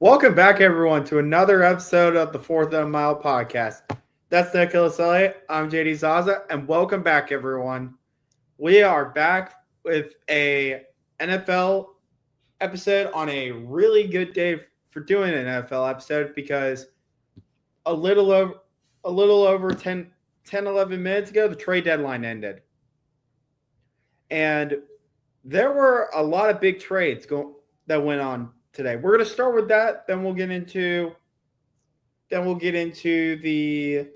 Welcome back, everyone, to another episode of the Fourth and a Mile podcast. That's Nicholas Elliott. I'm JD Zaza, and welcome back, everyone. We are back with a NFL episode on a really good day for doing an NFL episode because a little over 11 minutes ago, the trade deadline ended. And there were a lot of big trades that went on today. We're going to start with that, then we'll get into the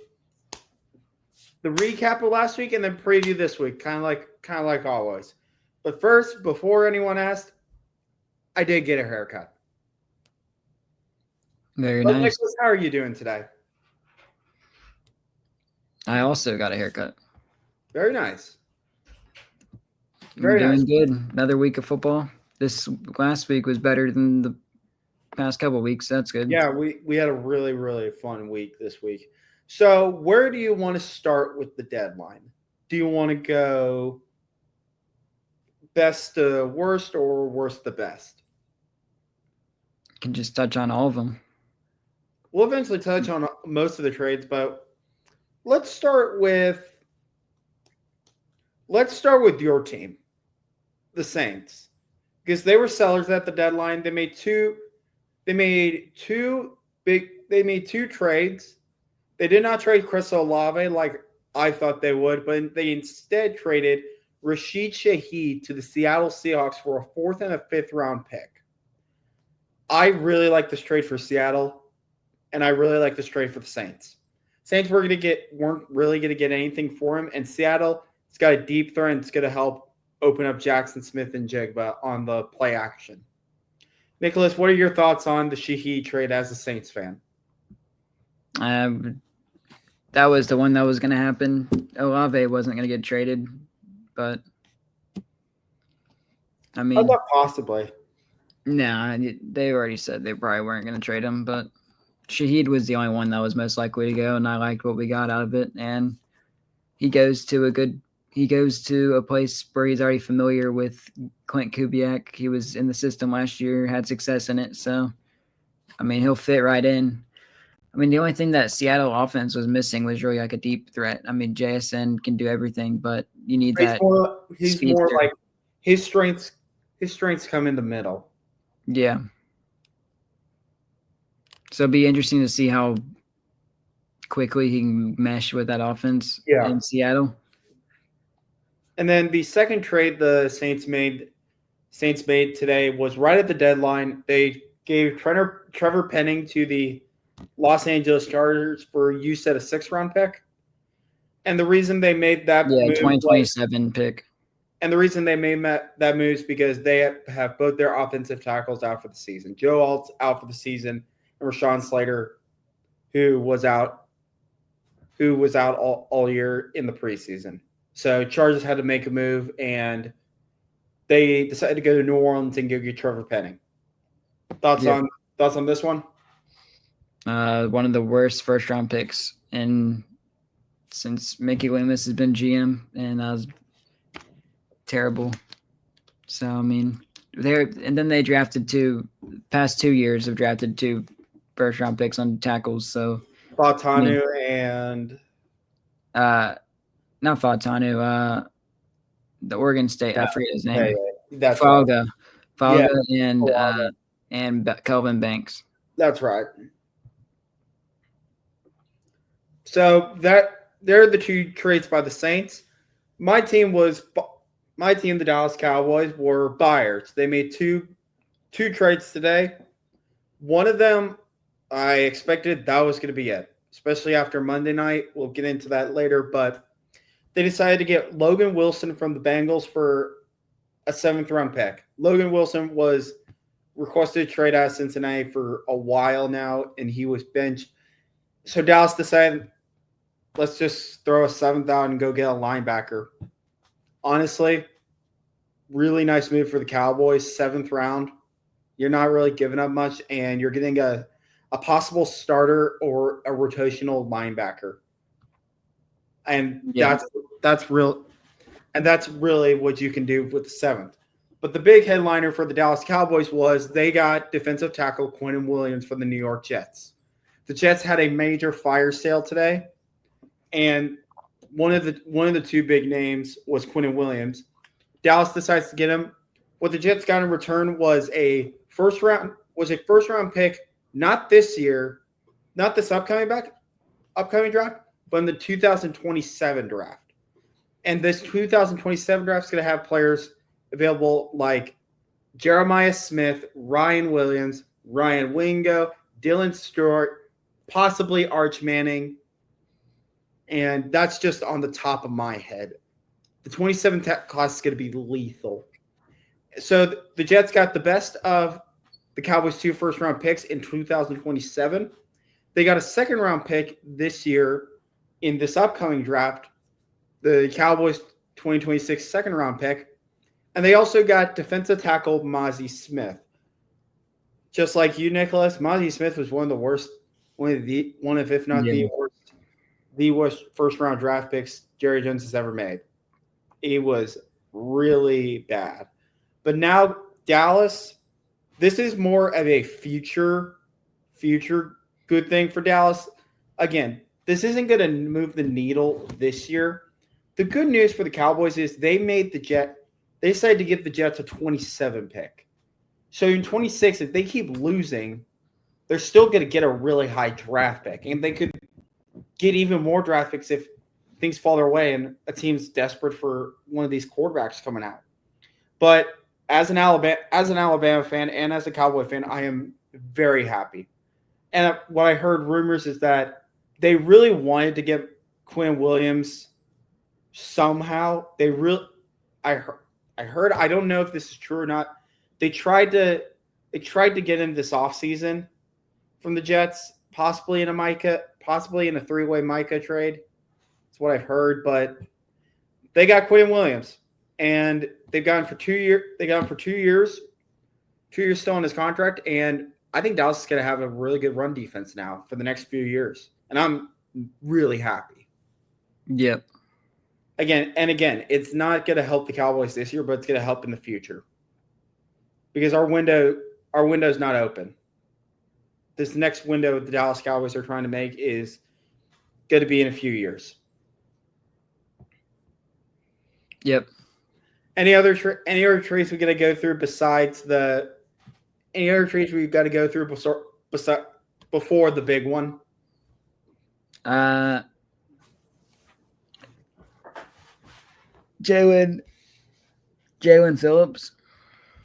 recap of last week and then preview this week, kind of like always. But first, before anyone asked, I did get a haircut. Very nice. Nicholas, how are you doing today? I also got a haircut. Very nice. Very doing good. Another week of football. This last week was better than the past couple of weeks. That's good. Yeah, we had a really, really fun week this week. So where do you want to start with the deadline? Do you want to go best to worst or worst to best? Can just touch on all of them. We'll eventually touch on most of the trades, but let's start with your team, the Saints, because they were sellers at the deadline. They made two trades. They did not trade Chris Olave like I thought they would, but they instead traded Rashid Shaheed to the Seattle Seahawks for a 4th and a 5th round pick. I really like this trade for Seattle, and I really like this trade for the Saints. Saints weren't really going to get anything for him, and Seattle, it's got a deep threat, and it's going to help open up Jackson Smith and Jigba on the play action. Nicholas, what are your thoughts on the Shaheed trade as a Saints fan? That was the one that was going to happen. Olave wasn't going to get traded, but I mean, possibly. Nah, they already said they probably weren't going to trade him, but Shaheed was the only one that was most likely to go, and I liked what we got out of it. And he goes to a place where he's already familiar with Clint Kubiak. He was in the system last year, had success in it. So, I mean, he'll fit right in. I mean, the only thing that Seattle offense was missing was really like a deep threat. I mean, JSN can do everything, but you need that. He's more like his strengths come in the middle. Yeah. So it'll be interesting to see how quickly he can mesh with that offense in Seattle. And then the second trade the Saints made today was right at the deadline. They gave Trevor Penning to the Los Angeles Chargers for, you said, a 6th round pick. And the reason they made that move, 2027 pick. And the reason they made that move is because they have both their offensive tackles out for the season. Joe Alt's out for the season, and Rashawn Slater, who was out all year in the preseason. So Chargers had to make a move, and they decided to go to New Orleans and go get Trevor Penning. Thoughts on this one? One of the worst first-round picks since Mickey Loomis has been GM, and that was terrible. So I mean, then they drafted past 2 years have drafted 2 first-round picks on tackles. So Fautanu and not Fautanu, the Oregon State. I forget his name. That's Falga and Kelvin Banks. That's right. So they're the 2 trades by the Saints. My team, the Dallas Cowboys, were buyers. They made two trades today. One of them, I expected that was going to be it, especially after Monday night. We'll get into that later, but they decided to get Logan Wilson from the Bengals for a 7th round pick. Logan Wilson was requested to trade out of Cincinnati for a while now, and he was benched. So Dallas decided, let's just throw a 7th out and go get a linebacker. Honestly, really nice move for the Cowboys. 7th round. You're not really giving up much, and you're getting a possible starter or a rotational linebacker. And that's real. And that's really what you can do with the 7th. But the big headliner for the Dallas Cowboys was they got defensive tackle Quentin Williams from the New York Jets. The Jets had a major fire sale today, and one of the two big names was Quentin Williams. Dallas decides to get him. What the Jets got in return was a first round pick, not this year, not this upcoming draft, but in the 2027 draft. And this 2027 draft is going to have players available like Jeremiah Smith, Ryan Williams, Ryan Wingo, Dylan Stewart, possibly Arch Manning. And that's just on the top of my head. The 27 class is going to be lethal. So the Jets got the best of the Cowboys' 2 first-round picks in 2027. They got a second-round pick this year in this upcoming draft, the Cowboys' 2026 second-round pick. And they also got defensive tackle Mozzie Smith. Just like you, Nicholas, Mozzie Smith was one of the worst, if not the worst first-round draft picks Jerry Jones has ever made. He was really bad. But now Dallas, this is more of a future good thing for Dallas. Again, this isn't going to move the needle this year. The good news for the Cowboys is they decided to give the Jets a 27 pick. So in 26, if they keep losing, they're still going to get a really high draft pick. And they could get even more draft picks if things fall their way and a team's desperate for one of these quarterbacks coming out. But as an Alabama fan and as a Cowboy fan, I am very happy. And what I heard rumors is that they really wanted to get Quinn Williams somehow. I heard, I don't know if this is true or not. They tried to get him this offseason from the Jets, possibly in a three-way Micah trade. That's what I've heard, but they got Quinn Williams, and they've got him for 2 years. They got him for 2 years. 2 years still on his contract, and I think Dallas is going to have a really good run defense now for the next few years, and I'm really happy. Yep. Again, it's not going to help the Cowboys this year, but it's going to help in the future because our window's not open. This next window the Dallas Cowboys are trying to make is going to be in a few years. Yep. Any other trades we got to go through any other trades we've got to go through before the big one? Jalen Phillips.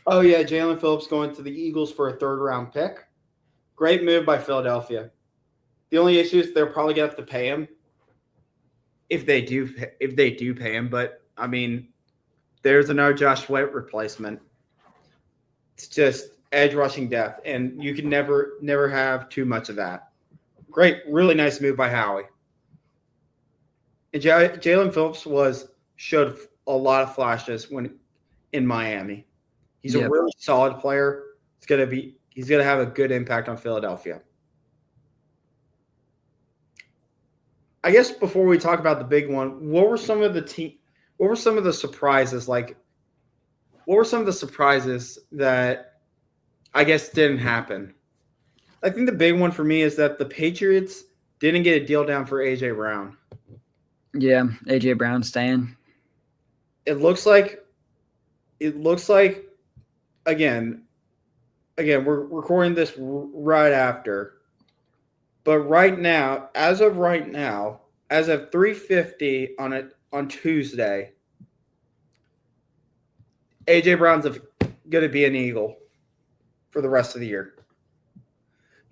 Oh yeah, Jalen Phillips going to the Eagles for a 3rd-round pick. Great move by Philadelphia. The only issue is they're probably gonna have to pay him if they do pay him. But I mean, there's another Josh Sweat replacement. It's just edge rushing depth, and you can never have too much of that. Great, really nice move by Howie. And Jalen Phillips showed a lot of flashes when in Miami. He's a really solid player. He's gonna have a good impact on Philadelphia. I guess before we talk about the big one, what were some of the surprises? Like, what were some of the surprises that I guess didn't happen? I think the big one for me is that the Patriots didn't get a deal down for A.J. Brown. Yeah, A.J. Brown staying. It looks like again, we're recording this right after. But as of 3:50 on Tuesday, A.J. Brown's going to be an Eagle for the rest of the year.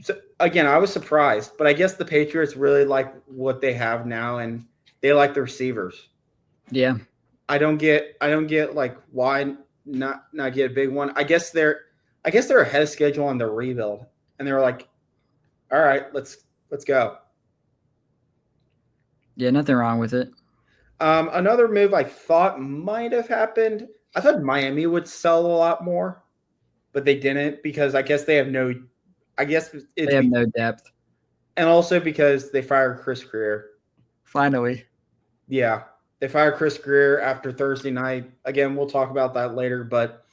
So again, I was surprised, but I guess the Patriots really like what they have now, and they like the receivers. Yeah, I don't get like why not get a big one. I guess they're ahead of schedule on their rebuild, and they're like, all right, let's go. Yeah, nothing wrong with it. Another move I thought might have happened. I thought Miami would sell a lot more, but they didn't because I guess they have no. They have no depth, and also because they fired Chris Greer. Finally, yeah, they fired Chris Greer after Thursday night. Again, we'll talk about that later, but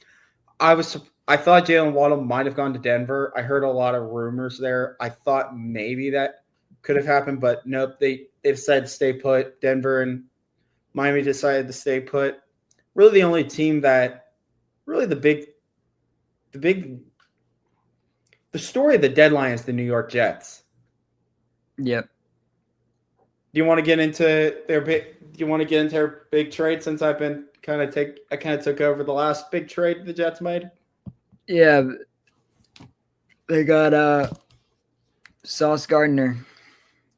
I thought Jalen Waddle might have gone to Denver. I heard a lot of rumors there. I thought maybe that could have happened, but nope. They've said stay put. Denver and Miami decided to stay put. Really, the only team that really the big the story of the deadline is the New York Jets. Yep. Do you want to get into their big? Do you want to get into their big trade since I kind of took over the last big trade the Jets made? Yeah. They got Sauce Gardner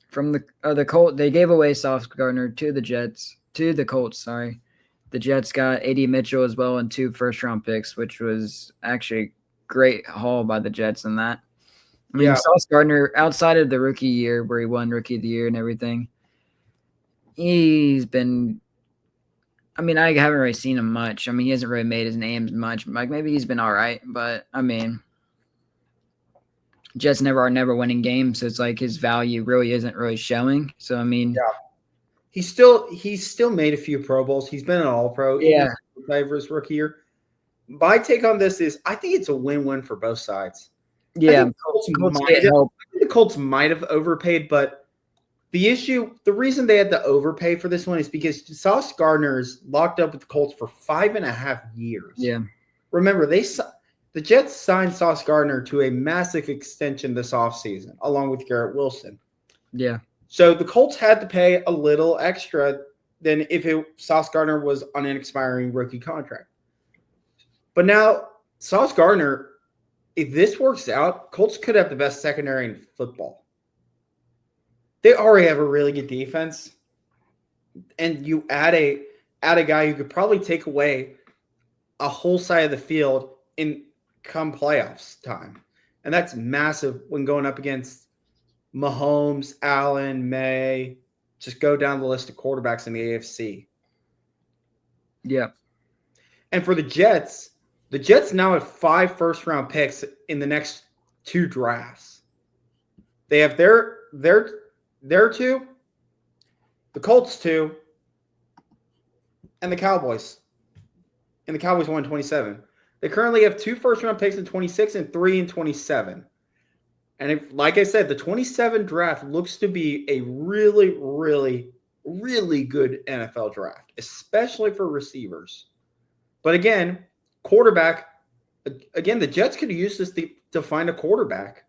from the Colt. They gave away Sauce Gardner to the Colts. Sorry, the Jets got A.D. Mitchell as well and 2 first-round picks, which was actually great haul by the Jets in that. I mean, Sauce Gardner, outside of the rookie year where he won Rookie of the Year and everything, he's been. I mean, I haven't really seen him much. I mean, he hasn't really made his name much. Like maybe he's been all right, but I mean, Jets are never winning games, so it's like his value really isn't really showing. So I mean, he's still made a few Pro Bowls. He's been an All Pro. Yeah, for his rookie year. My take on this is I think it's a win-win for both sides. Yeah, the Colts might have overpaid, but the reason they had to overpay for this one is because Sauce Gardner's locked up with the Colts for 5.5 years. Yeah. Remember, the Jets signed Sauce Gardner to a massive extension this offseason, along with Garrett Wilson. Yeah. So the Colts had to pay a little extra than if Sauce Gardner was on an expiring rookie contract. But now, Sauce Gardner, if this works out, Colts could have the best secondary in football. They already have a really good defense, and you add a guy who could probably take away a whole side of the field in come playoffs time, and that's massive when going up against Mahomes, Allen, May. Just go down the list of quarterbacks in the AFC. Yeah, and for the Jets now have 5 first-round picks in the next 2 drafts. They have their 2, the Colts 2, and the Cowboys. And the Cowboys won 27. They currently have 2 first-round picks in 26 and 3 in 27. And like I said, the 27 draft looks to be a really, really, really good NFL draft, especially for receivers. But again, the Jets could use this to find a quarterback.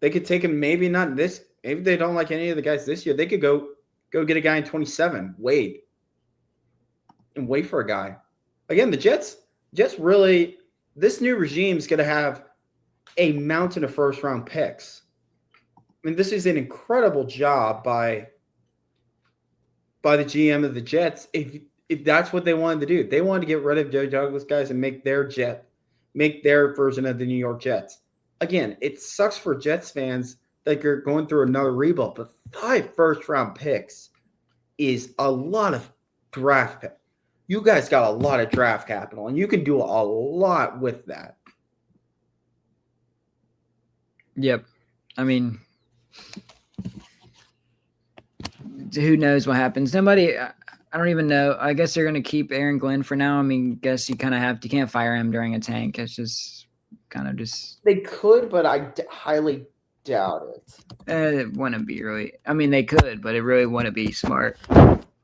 They could take him, maybe not this. Maybe they don't like any of the guys this year. They could go get a guy in 27, wait for a guy. Again, the Jets really, this new regime is going to have a mountain of first-round picks. I mean, this is an incredible job by the GM of the Jets. If that's what they wanted to do, they wanted to get rid of Joe Douglas guys and make their version of the New York Jets. Again, it sucks for Jets fans that you're going through another rebuild, but 5 first-round picks is a lot of draft pick. You guys got a lot of draft capital, and you can do a lot with that. Yep. I mean, who knows what happens? I don't even know. I guess they're going to keep Aaron Glenn for now. I mean, guess you kind of you can't fire him during a tank. It's just kind of just. They could, but I highly doubt it. It wouldn't be really. I mean, they could, but it really wouldn't be smart.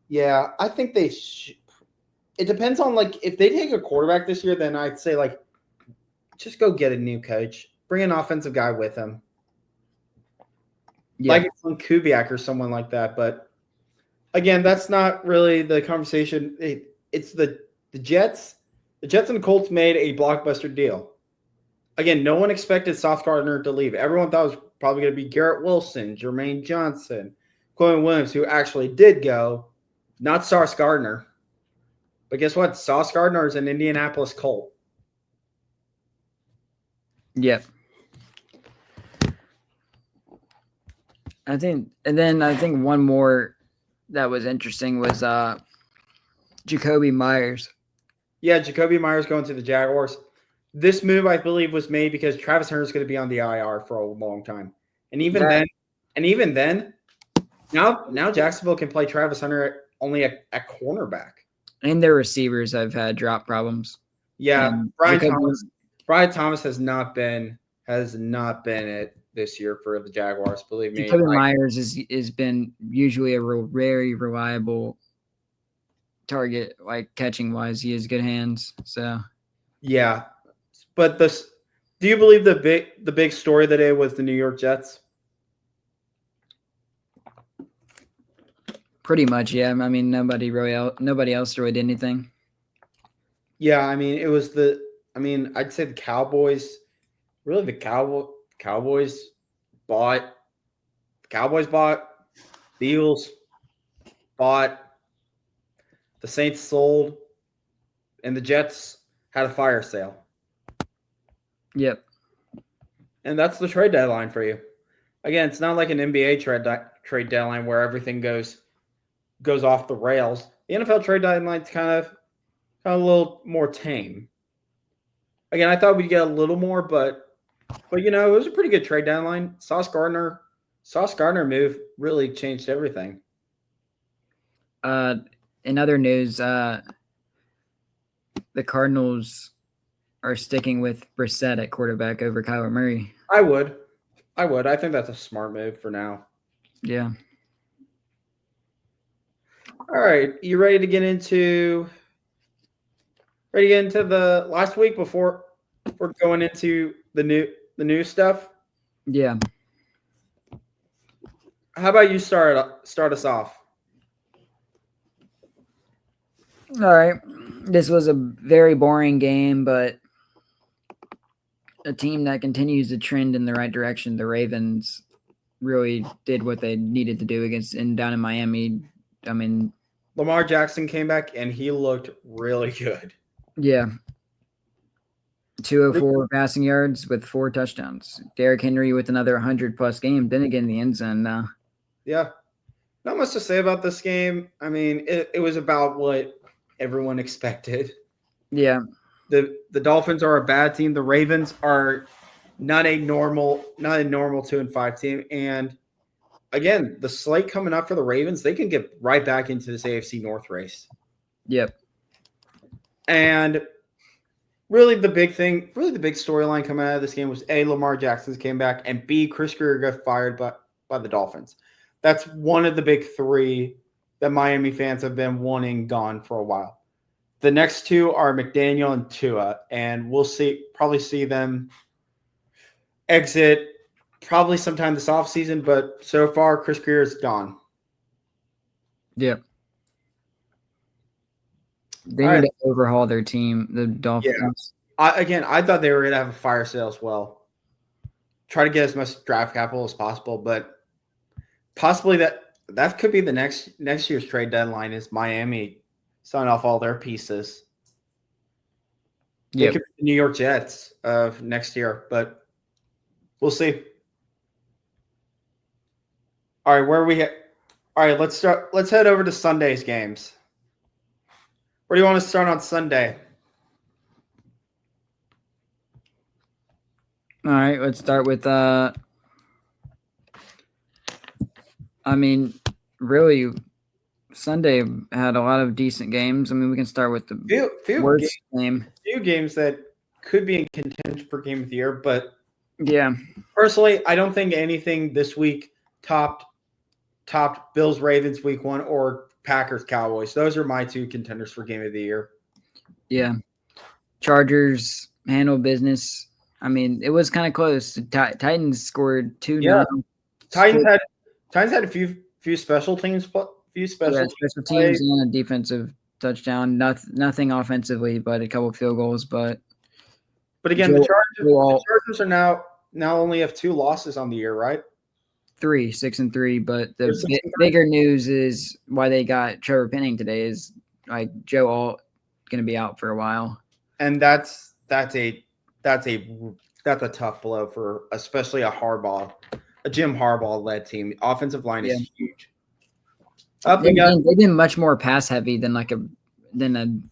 Yeah, I think they should. It depends on, if they take a quarterback this year, then I'd say, just go get a new coach. Bring an offensive guy with him. Yeah. Like Kubiak or someone like that. But, again, that's not really the conversation. It's the Jets. The Jets and the Colts made a blockbuster deal. Again, no one expected Sauce Gardner to leave. Everyone thought it was probably going to be Garrett Wilson, Jermaine Johnson, Quinn Williams, who actually did go. Not Sauce Gardner. But guess what? Sauce Gardner is an Indianapolis Colt. Yep. I think one more that was interesting was Jakobi Meyers. Yeah, Jakobi Meyers going to the Jaguars. This move, I believe, was made because Travis Hunter is going to be on the IR for a long time. And even then, now Jacksonville can play Travis Hunter only at cornerback. And their receivers have had drop problems. Yeah, and Brian because Thomas. Brian Thomas has not been it this year for the Jaguars. Believe me. Jacoby Myers is been usually a very reliable target, like catching wise. He has good hands. So Yeah, but this. Do you believe the big story today was the New York Jets? pretty much, yeah. I mean, nobody else really did anything. Yeah, I mean it was the. I mean, I'd say the Cowboys. Really, the Cowboys bought. Cowboys bought. The Eagles bought. The Saints sold, and the Jets had a fire sale. Yep. And that's the trade deadline for you. Again, it's not like an NBA trade deadline where everything goes off the rails. The NFL trade deadline's kind of a little more tame. Again, I thought we'd get a little more, but it was a pretty good trade deadline. Sauce Gardner move really changed everything. In other news, the Cardinals are sticking with Brissett at quarterback over Kyler Murray. I would. I think that's a smart move for now. Yeah. All right, you ready to get into the last week before we're going into the new stuff? Yeah. How about you start us off? All right. This was a very boring game, but a team that continues to trend in the right direction. The Ravens really did what they needed to do down in Miami. I mean, Lamar Jackson came back and he looked really good. yeah. 204 passing yards with 4 touchdowns. Derrick Henry with another 100-plus game. Didn't get in the end zone. Yeah. Not much to say about this game. I mean, it was about what everyone expected. Yeah. The Dolphins are a bad team. The Ravens are not a normal 2-5 team. And again, the slate coming up for the Ravens, they can get right back into this AFC North race. Yep. And really the big storyline coming out of this game was A, Lamar Jackson came back, and B, Chris Greer got fired by the Dolphins. That's one of the big three that Miami fans have been wanting gone for a while. The next two are McDaniel and Tua, and we'll probably see them exit probably sometime this offseason, but so far Chris Greer is gone. Yep. They need to overhaul their team, the Dolphins. Yeah. I thought they were going to have a fire sale as well. Try to get as much draft capital as possible, but possibly that could be the next year's trade deadline is Miami selling off all their pieces. Yeah, could be the New York Jets of next year, but we'll see. All right, all right, let's start. Let's head over to Sunday's games. Where do you want to start on Sunday? All right, let's start with I mean, really, Sunday had a lot of decent games. I mean, we can start with the worst game. Few games that could be in contention for game of the year, but yeah, personally, I don't think anything this week topped Bills Ravens week 1 or Packers Cowboys. Those are my two contenders for game of the year. Yeah, Chargers handled business. I mean, it was kind of close. Titans scored 2. Yeah, Titans had a few special teams. Special teams and a defensive touchdown. Nothing offensively, but a couple of field goals. But again, the Chargers are now only have 2 losses on the year, right? 6-3. But the bigger news is why they got Trevor Penning today is like Joe Alt going to be out for a while, and that's a tough blow for especially a Jim Harbaugh led team. Offensive line is huge. They've been much more pass heavy than a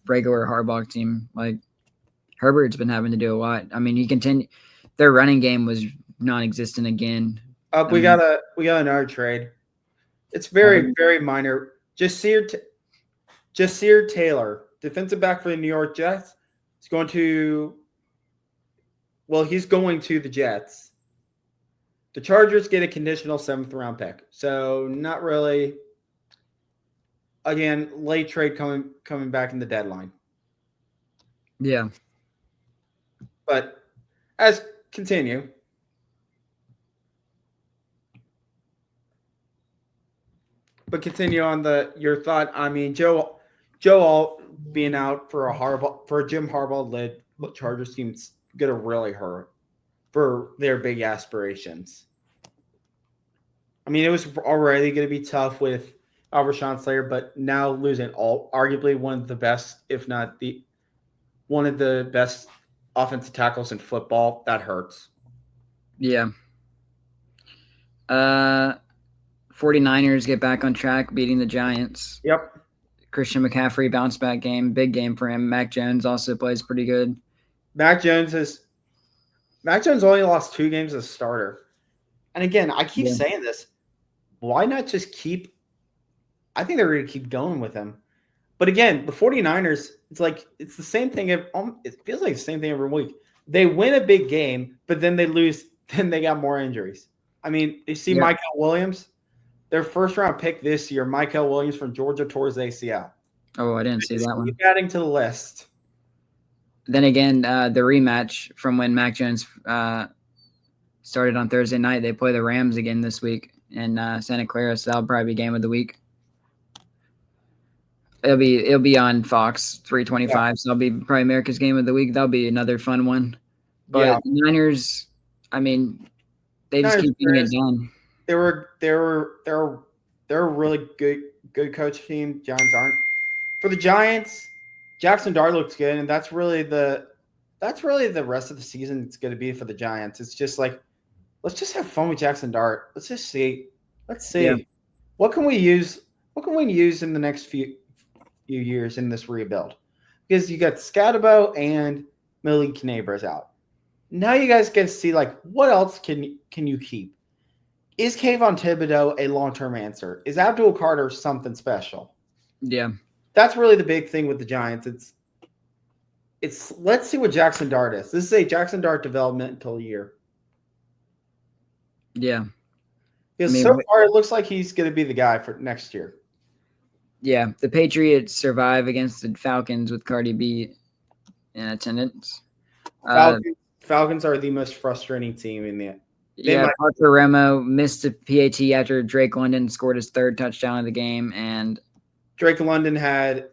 regular Harbaugh team. Like Herbert's been having to do a lot. I mean, their running game was non-existent again. We got another trade. It's very very minor. Jasir Taylor, defensive back for the New York Jets, He's going to he's going to the Jets. The Chargers get a conditional 7th round pick. So not really. Again, late trade coming back in the deadline. Yeah. But as continue. But continue on your thought. I mean, Joe all being out for a Jim Harbaugh led Chargers team's gonna really hurt for their big aspirations. I mean, it was already going to be tough with Rashawn Slater, but now losing arguably one of the best, if not the one of the best offensive tackles in football, that hurts. Yeah. 49ers get back on track, beating the Giants. Yep. Christian McCaffrey bounce back game, big game for him. Mac Jones also plays pretty good. Mac Jones only lost 2 games as a starter. And again, I keep saying this. Why not just keep – I think they're going to keep going with him. But again, the 49ers, it's the same thing. It feels like the same thing every week. They win a big game, but then they lose. Then they got more injuries. I mean, you see Michael Williams, their 1st-round pick this year, Michael Williams from Georgia tore his ACL. Oh, I didn't see that one. Keep adding to the list. Then again, the rematch from when Mac Jones started on Thursday night, they play the Rams again this week in Santa Clara, so that'll probably be game of the week. It'll be on Fox 325, so that'll be probably America's game of the week. That'll be another fun one. But the Niners, I mean, they just keep getting it done. They're a really good coach team. Giants aren't. For the Giants, Jackson Dart looks good, and that's really the rest of the season. It's going to be for the Giants. It's just like, let's just have fun with Jackson Dart. Let's just see. Let's see what can we use. What can we use in the next few years in this rebuild? Because you got Scatabo and Malik Knabers out. Now you guys get to see what else can you keep? Is Kayvon Thibodeau a long-term answer? Is Abdul Carter something special? Yeah. That's really the big thing with the Giants. It's let's see what Jackson Dart is. This is a Jackson Dart developmental year. Yeah. Because so far it looks like he's going to be the guy for next year. Yeah, the Patriots survive against the Falcons with Cardi B in attendance. Falcons are the most frustrating team in the. Parker Remo missed a PAT after Drake London scored his 3rd touchdown of the game, and Drake London had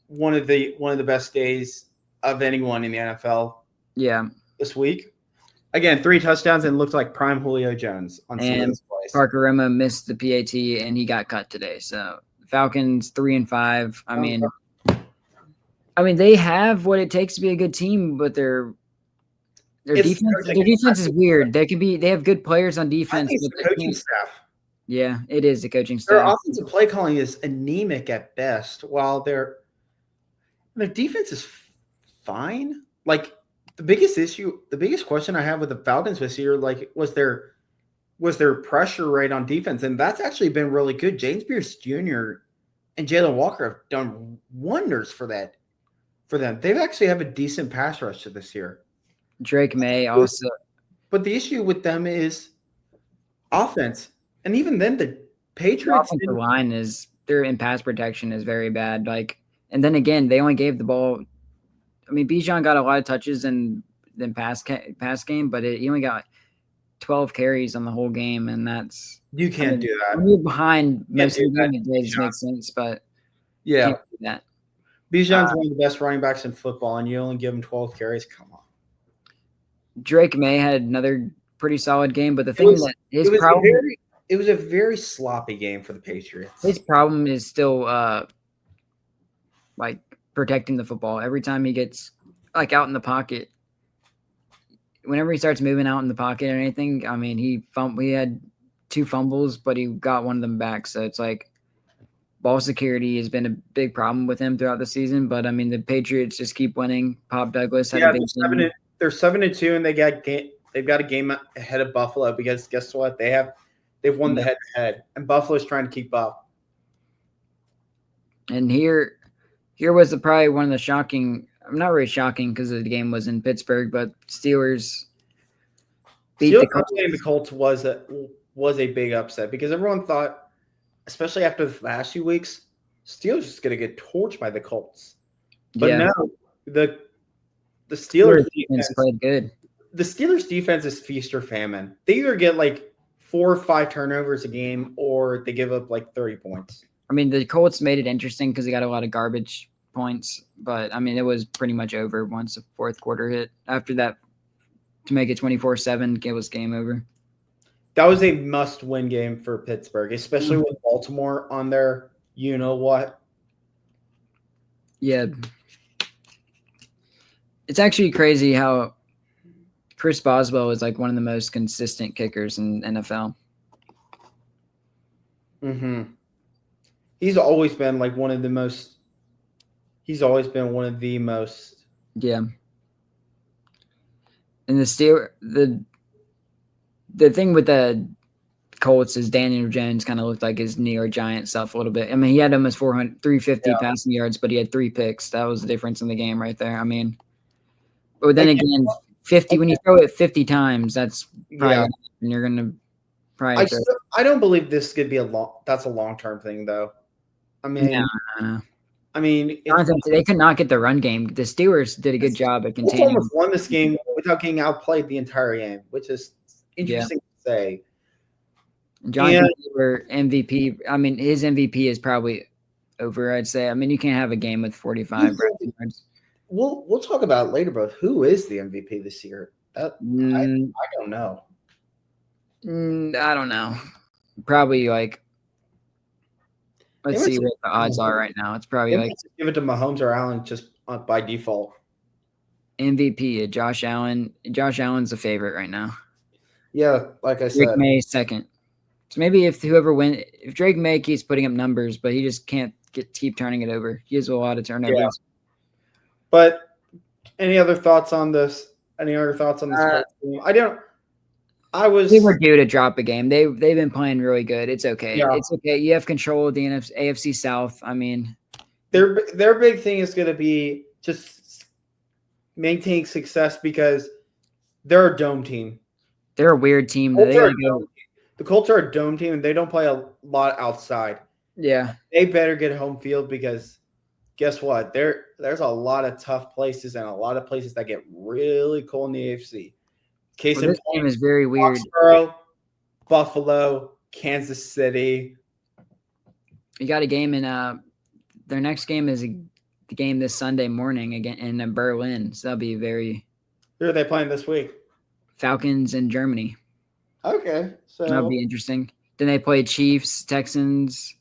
one of the best days of anyone in the NFL. Yeah, this week. Again, 3 touchdowns and looked like prime Julio Jones on some of those plays. Parker Remo missed the PAT and he got cut today. So Falcons 3-5. I mean, they have what it takes to be a good team, but their defense is weird. They have good players on defense. It's the coaching staff. Yeah, it is the coaching staff. Their offensive play calling is anemic at best, while their defense is fine. The biggest question I have with the Falcons this year, was their pressure rate on defense, and that's actually been really good. James Pierce Jr. and Jalen Walker have done wonders for them. They've actually have a decent pass rush to this year. Drake May also. But the issue with them is offense. And even then, the Patriots offensive line is their in pass protection is very bad. And then again, they only gave the ball. I mean, Bijan got a lot of touches in pass game, but he only got 12 carries on the whole game, and that's you can't do that. When you're behind most of the game, it does make sense, but yeah, can't do that. Bijan's one of the best running backs in football, and you only give him 12 carries. Come on. Drake May had another pretty solid game, but the thing that his problem it was a very sloppy game for the Patriots. His problem is still protecting the football. Every time he gets out in the pocket, whenever he starts moving out in the pocket or anything, I mean, he had 2 fumbles, but he got one of them back. So it's ball security has been a big problem with him throughout the season. But I mean, the Patriots just keep winning. Pop Douglas had a big game. They're 7-2, and they've got a game ahead of Buffalo because guess what? They've won the head-to-head, and Buffalo's trying to keep up. And here was probably one of the shocking not really shocking because the game was in Pittsburgh, but Steelers beat the Steelers Colts. upsetting the Colts was a big upset because everyone thought, especially after the last few weeks, Steelers just going to get torched by the Colts. But Yeah, no, the Steelers Steelers defense defense, played good. the Steelers defense is feast or famine. They either get like 4 or 5 turnovers a game, or they give up like 30 points. I mean, the Colts made it interesting because they got a lot of garbage points, but I mean, it was pretty much over once the fourth quarter hit. After that, to make it 24-7, it was game over. That was a must-win game for Pittsburgh, especially with Baltimore on their you know what. Yeah. It's actually crazy how Chris Boswell is like one of the most consistent kickers in NFL. Mm-hmm. He's always been like one of the most. He's always been one of the most. Yeah. And the thing with the Colts is Daniel Jones kind of looked like his New York Giants self a little bit. I mean, he had almost 350 passing yards, but he had 3 picks. That was the difference in the game right there. I mean, but then again, 50 when you throw it 50 times, that's probably and you're gonna probably. I don't believe this could be that's a long-term thing though. I mean, no. I mean, they could not get the run game. The Steelers did a good job at containing. Colts almost won this game without getting outplayed the entire game, which is interesting to say. Jonathan Taylor MVP. I mean, his MVP is probably over. I'd say. I mean, you can't have a game with 45 yards. We'll talk about it later, but who is the MVP this year? I don't know. I don't know. Probably like. Let's see what the odds are right now. It's probably like give it to Mahomes or Allen just by default. MVP, Josh Allen. Josh Allen's the favorite right now. Yeah, like I said, Drake May second. So maybe if Drake May keeps putting up numbers, but he just can't keep turning it over. He has a lot of turnovers. Yeah. But any other thoughts on this? Any other thoughts on this team? They were due to drop a game. They've been playing really good. It's okay. Yeah. It's okay. You have control of the AFC South. I mean, their big thing is going to be just maintaining success because they're a dome team. They're a weird team. The Colts are a dome team, and they don't play a lot outside. Yeah. They better get home field because guess what? There's a lot of tough places and a lot of places that get really cold in the AFC. This game is very weird. Foxborough, Buffalo, Kansas City. You got a game in their next game is the game this Sunday morning again in Berlin. So that'll be very. Who are they playing this week? Falcons in Germany. Okay, so that'll be interesting. Then they play Chiefs, Texans,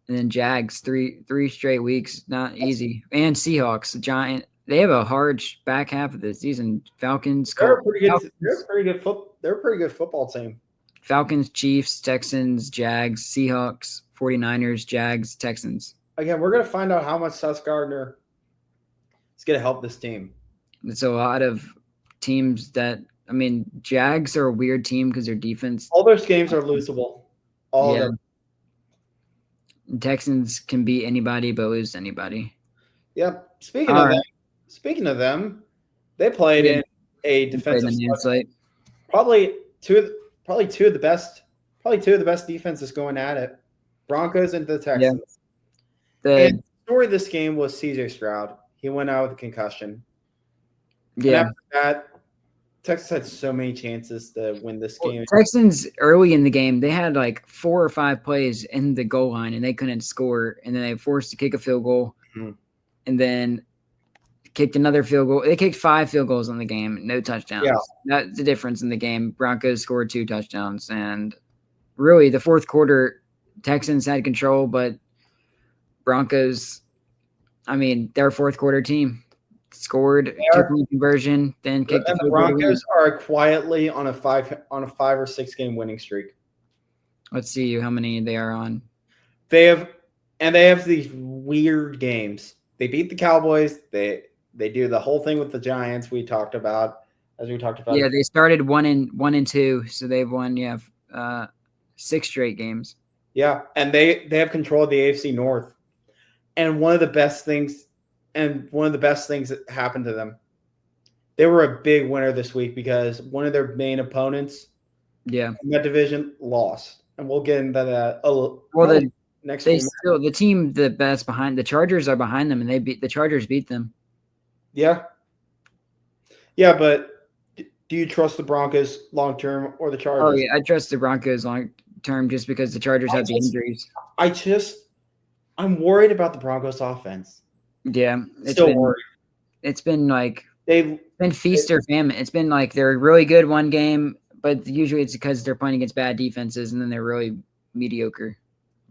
and then Jags. Three straight weeks, not easy. And Seahawks, Giant. They have a hard back half of the season. Falcons. They're a pretty good football team. Falcons, Chiefs, Texans, Jags, Seahawks, 49ers, Jags, Texans. Again, we're going to find out how much Sauce Gardner is going to help this team. It's a lot of teams that, I mean, Jags are a weird team because their defense. All those games are losable. All of them. Texans can beat anybody but lose to anybody. Yep. Speaking of them, they played in a defensive slate. Probably two of the best defenses going at it. Broncos and the Texans. Yeah. And the story of this game was CJ Stroud. He went out with a concussion. Yeah. And after that, Texas had so many chances to win this game. Texans early in the game, they had like 4 or 5 plays in the goal line and they couldn't score. And then they forced to kick a field goal. Mm-hmm. And then kicked another field goal. They kicked 5 field goals in the game, no touchdowns. Yeah. That's the difference in the game. Broncos scored 2 touchdowns. And really, the fourth quarter, Texans had control, but Broncos, I mean, they're a fourth quarter team. Scored 2-point conversion, then kicked the field goal. The Broncos are quietly on a 5 or 6 game winning streak. Let's see how many they are on. They have these weird games. They beat the Cowboys. They do the whole thing with the Giants we talked about. Yeah, they started 1-2, so they've won 6 straight games. Yeah, and they have control of the AFC North. And one of the best things And one of the best things that happened to them, they were a big winner this week because one of their main opponents Yeah. in that division lost. And we'll get into that Well, next they few minutes. still the team the best behind the Chargers are behind them, and the Chargers beat them. Yeah. Yeah, but do you trust the Broncos long term or the Oh Chargers? yeah, I trust the Broncos long term just because the Chargers have the injuries. I'm worried about the Broncos offense. Yeah, Still worried. it's been like They've been feast or famine. It's been like they're really good one game, but usually it's because they're playing against bad defenses, and then they're really mediocre.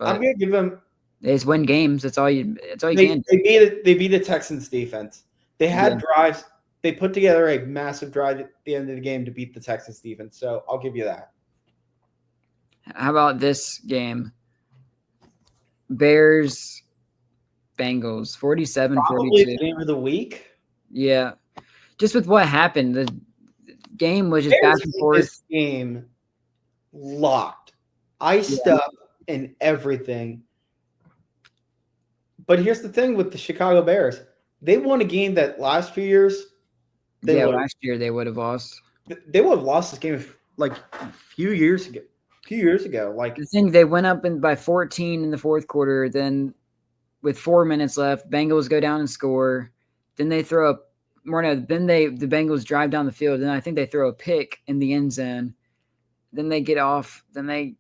I'm But gonna give them. they just win games. That's all you. That's all you They can. they beat it. They beat the Texans defense. They had Yeah. drives. They put together a massive drive at the end of the game to beat the Texans defense. So I'll give you that. How about this game? Bears, Bengals, 47-42. Probably the game of the week. Yeah. Just with what happened, the game was just Bears back and keep forth. this game locked, iced up, and everything. But here's the thing with the Chicago Bears: they won a game that last few years Last year they would have lost. they would have lost this game like a few years ago. Like The thing, they went up by 14 in the fourth quarter. Then, with 4 minutes left, Bengals go down and score. Then they throw up more. No, then the Bengals drive down the field. Then I think they throw a pick in the end zone. Then they get off. Then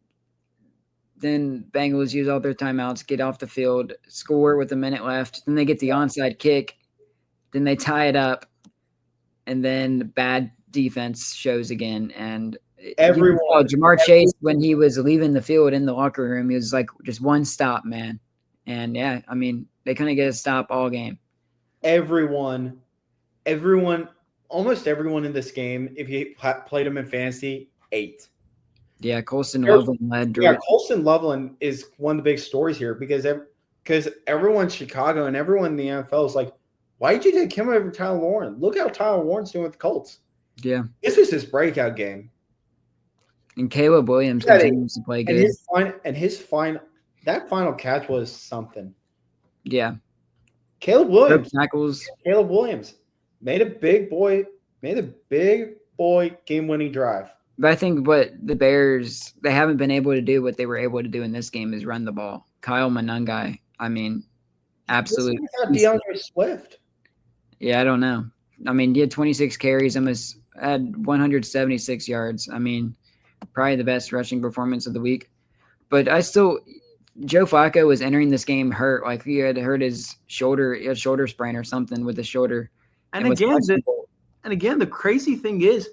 Bengals use all their timeouts, get off the field, score with a minute left. Then they get the onside kick. Then they tie it up, and then bad defense shows again. And Jamar Chase, when he was leaving the field in the locker room, he was like, just one stop, man. And yeah, I mean, they couldn't get a stop all game. Everyone, almost everyone in this game, if you played them in fantasy, 8. Yeah, Colston Loveland led. Yeah, Colston Loveland is one of the big stories here because everyone in Chicago and everyone in the NFL is like, why did you take him over Tyler Warren? Look how Tyler Warren's doing with the Colts. Yeah. This was his breakout game. And Caleb Williams continues to play good. That final catch was something. Yeah. Caleb Williams. Tackles. Caleb Williams made a big boy game-winning drive. But I think what the Bears, they haven't been able to do what they were able to do in this game is run the ball. Kyle Monangai, I mean, absolutely. DeAndre Swift. Yeah, I don't know. I mean, he had 26 carries, almost had 176 yards. I mean, probably the best rushing performance of the week. But Joe Flacco was entering this game hurt. Like he had hurt his shoulder, he had shoulder sprain or something with his shoulder. And again, the crazy thing is,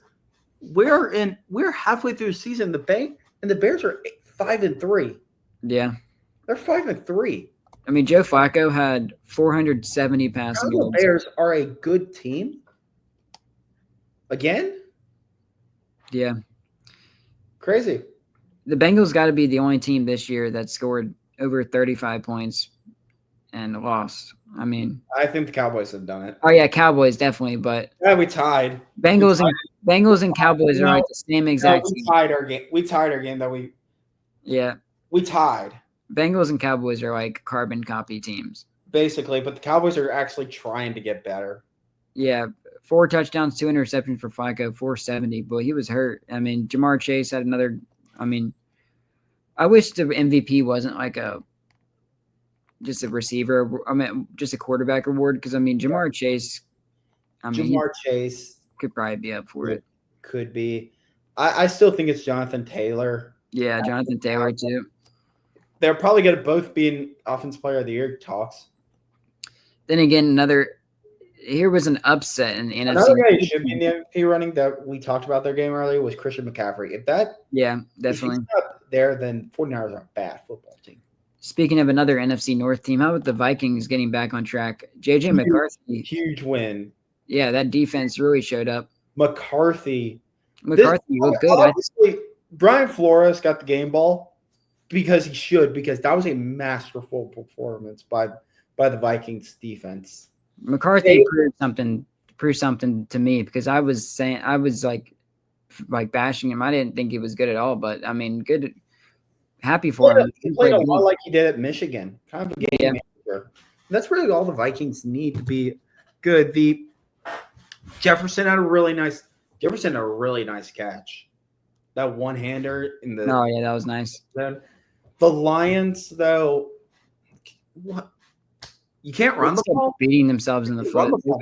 we're halfway through the season. The Bears are 5-3. Yeah, they're 5-3. I mean, Joe Flacco had 470 passing yards. The Bears are a good team. Again? Yeah. Crazy. The Bengals got to be the only team this year that scored over 35 points and lost. I mean, I think the Cowboys have done it. Oh yeah, Cowboys definitely, but yeah, we tied. Bengals and Cowboys are like the same exact. We tied our game. We tied our game that we. Yeah. We tied. Bengals and Cowboys are like carbon copy teams. Basically, but the Cowboys are actually trying to get better. Yeah, 4 touchdowns, 2 interceptions for Flacco, 470. But he was hurt. I mean, Jamar Chase had another. I mean, I wish the MVP wasn't like just a receiver. I mean, just a quarterback award because I mean, Jamar Chase. Jamar Chase could probably be up for it. Could be. I still think it's Jonathan Taylor. Yeah, Jonathan Taylor too. They're probably going to both be in Offensive Player of the Year talks. Then again, here was an upset in the NFC. Another guy who should be in the MVP running that we talked about their game earlier was Christian McCaffrey. Yeah, definitely. If he's not there, then 49ers are a bad football team. Speaking of another NFC North team, how about the Vikings getting back on track? JJ McCarthy. Huge win. Yeah, that defense really showed up. McCarthy looked good. Obviously, Brian Flores got the game ball because he should, because that was a masterful performance by the Vikings defense. McCarthy proved something to me because I was like bashing him. I didn't think he was good at all, but I mean, happy for him. He played a lot like he did at Michigan. Kind of a game manager. That's really all the Vikings need to be good. The Jefferson had a really nice catch. That one hander in the Oh yeah, that was nice. the Lions though. What you can't They run the just kept ball. beating themselves in the You run foot. the ball.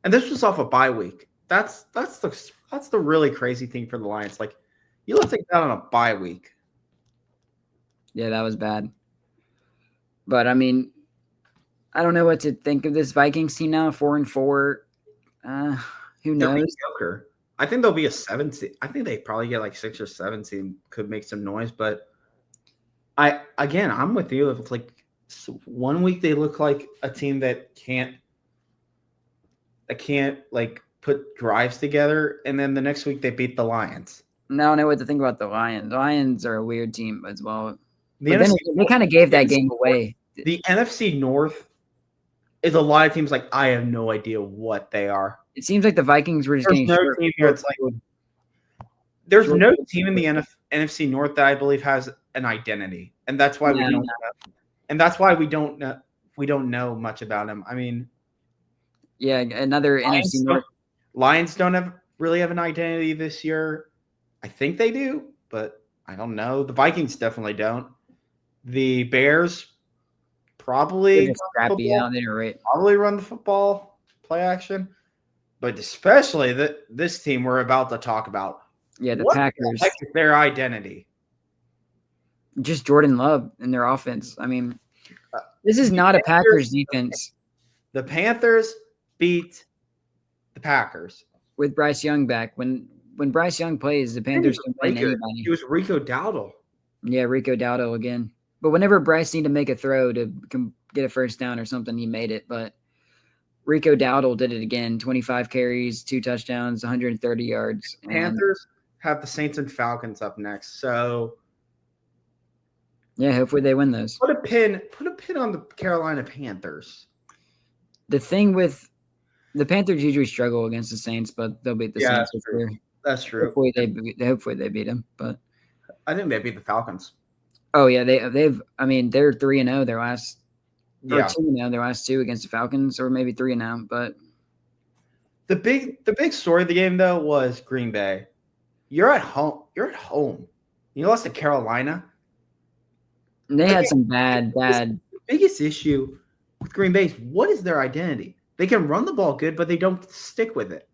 And this was off a bye week. That's the really crazy thing for the Lions. Like you look like that on a bye week. Yeah, that was bad. But I mean, I don't know what to think of this Vikings team now. 4-4. Who They're knows? mediocre. I think they'll be a 7 seed. I think they probably get like 6 or 7 seed. Could make some noise, but I'm with you. If it's like one week they look like a team that can't like put drives together, and then the next week they beat the Lions. Now I don't know what to think about the Lions. The Lions are a weird team as well. The But then NFC they kind of gave that game away. The NFC North is a lot of teams like I have no idea what they are. It seems like the Vikings were just There's getting no short. team here. It's like there's no team in the NFC North that I believe has an identity, and that's why we don't. And that's why we don't know much about them. I mean, yeah, another NFC North. Lions don't really have an identity this year. I think they do, but I don't know. The Vikings definitely don't. The Bears probably scrappy out there, right? Probably run the football, play action, but especially this team we're about to talk about. Yeah, the what Packers. The heck is their identity? Just Jordan Love in their offense. I mean, this is not a Packers defense. The Panthers beat the Packers with Bryce Young back. When Bryce Young plays, the Panthers can win anybody. It was Rico Dowdle. Yeah, Rico Dowdle again. But whenever Bryce needed to make a throw to get a first down or something, he made it. But Rico Dowdle did it again. 25 carries, 2 touchdowns, 130 yards. Panthers have the Saints and Falcons up next. So yeah, hopefully they win those. Put a pin on the Carolina Panthers. The thing with the Panthers usually struggle against the Saints, but they'll beat the Saints this year. That's true. Hopefully they beat them. But I think they beat the Falcons. Oh yeah, they've. I mean, they're 3-0 their last, or 2-0 their last 2 against the Falcons, or maybe 3-0. But the big story of the game though was Green Bay. You're at home. You lost to Carolina. And they had some bad. The biggest issue with Green Bay is what is their identity? They can run the ball good, but they don't stick with it.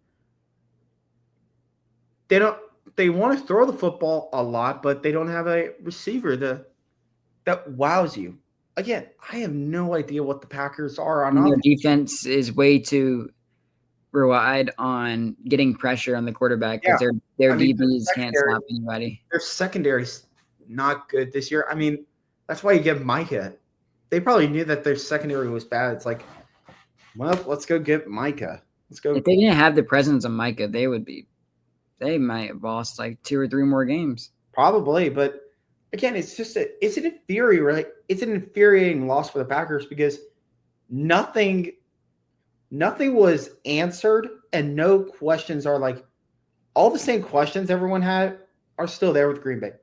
They want to throw the football a lot, but they don't have a receiver that wows you. Again, I have no idea what the Packers are on offense. Their defense is way too relied on getting pressure on the quarterback because their DBs can't stop anybody. Their secondary's not good this year. I mean, that's why you get Micah. They probably knew that their secondary was bad. It's like, well, let's go get Micah. Let's go. If they didn't have the presence of Micah, they might have lost like 2 or 3 more games. Probably, but again, it's an infuriating loss for the Packers because nothing was answered and no questions are like all the same questions everyone had are still there with Green Bay.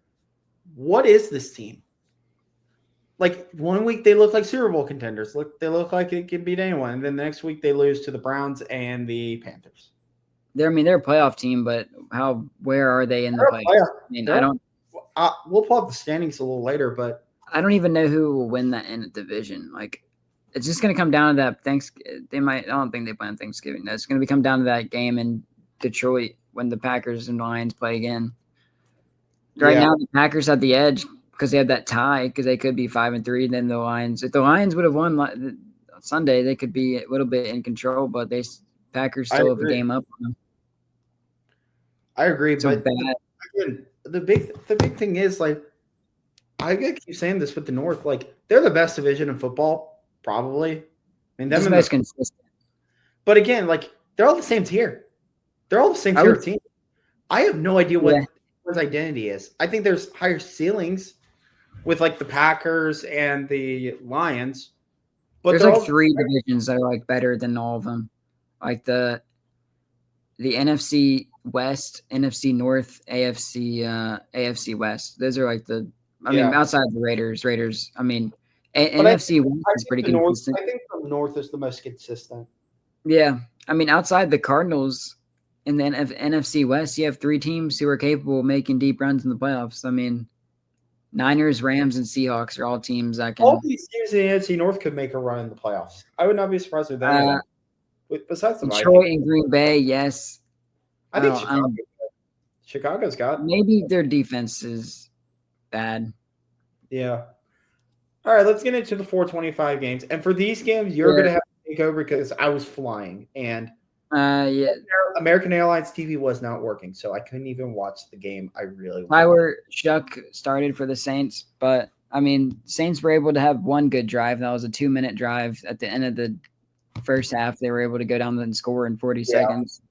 What is this team? Like one week they look like Super Bowl contenders. They look like it can beat anyone, and then the next week they lose to the Browns and the Panthers. They're a playoff team, but where are they in the playoffs? We'll pull up the standings a little later, but I don't even know who will win that in the division. Like, it's just going to come down to that. I don't think they play on Thanksgiving. That's going to come down to that game in Detroit when the Packers and Lions play again. Right now, the Packers have the edge because they had that tie because they could be 5-3. Then the Lions, if the Lions would have won Sunday, they could be a little bit in control, but Packers still have a game up on them. I agree, but the big thing is like I keep saying this with the North, like they're the best division in football, probably. I mean, them most consistent. But again, like they're all the same tier. They're all the same tier team. I have no idea what his identity is. I think there's higher ceilings with like the Packers and the Lions, but there's like 3 divisions that are like better than all of them, like the NFC West, NFC North, AFC West. Those are like outside of the Raiders. I mean, But NFC West I is think pretty the North. consistent. I think the North is the most consistent. Yeah, I mean, outside the Cardinals in the NFC West, you have three teams who are capable of making deep runs in the playoffs. I mean, Niners, Rams, and Seahawks are all teams that All can. these teams in the NFC North could make a run in the playoffs. I would not be surprised with any of Uh, them. Besides the Vikings, Detroit and Green Bay, yes. I think Chicago's got. Maybe their defense is bad. Yeah. All right, let's get into the 425 games. And for these games, you're Yeah. going to have to take over because I was flying and Yeah. American Airlines TV was not working, so I couldn't even watch the game. I really Tyler Shuck started for the Saints, but I mean, Saints were able to have one good drive. That was a 2-minute drive at the end of the first half. They were able to go down and score in 40 seconds.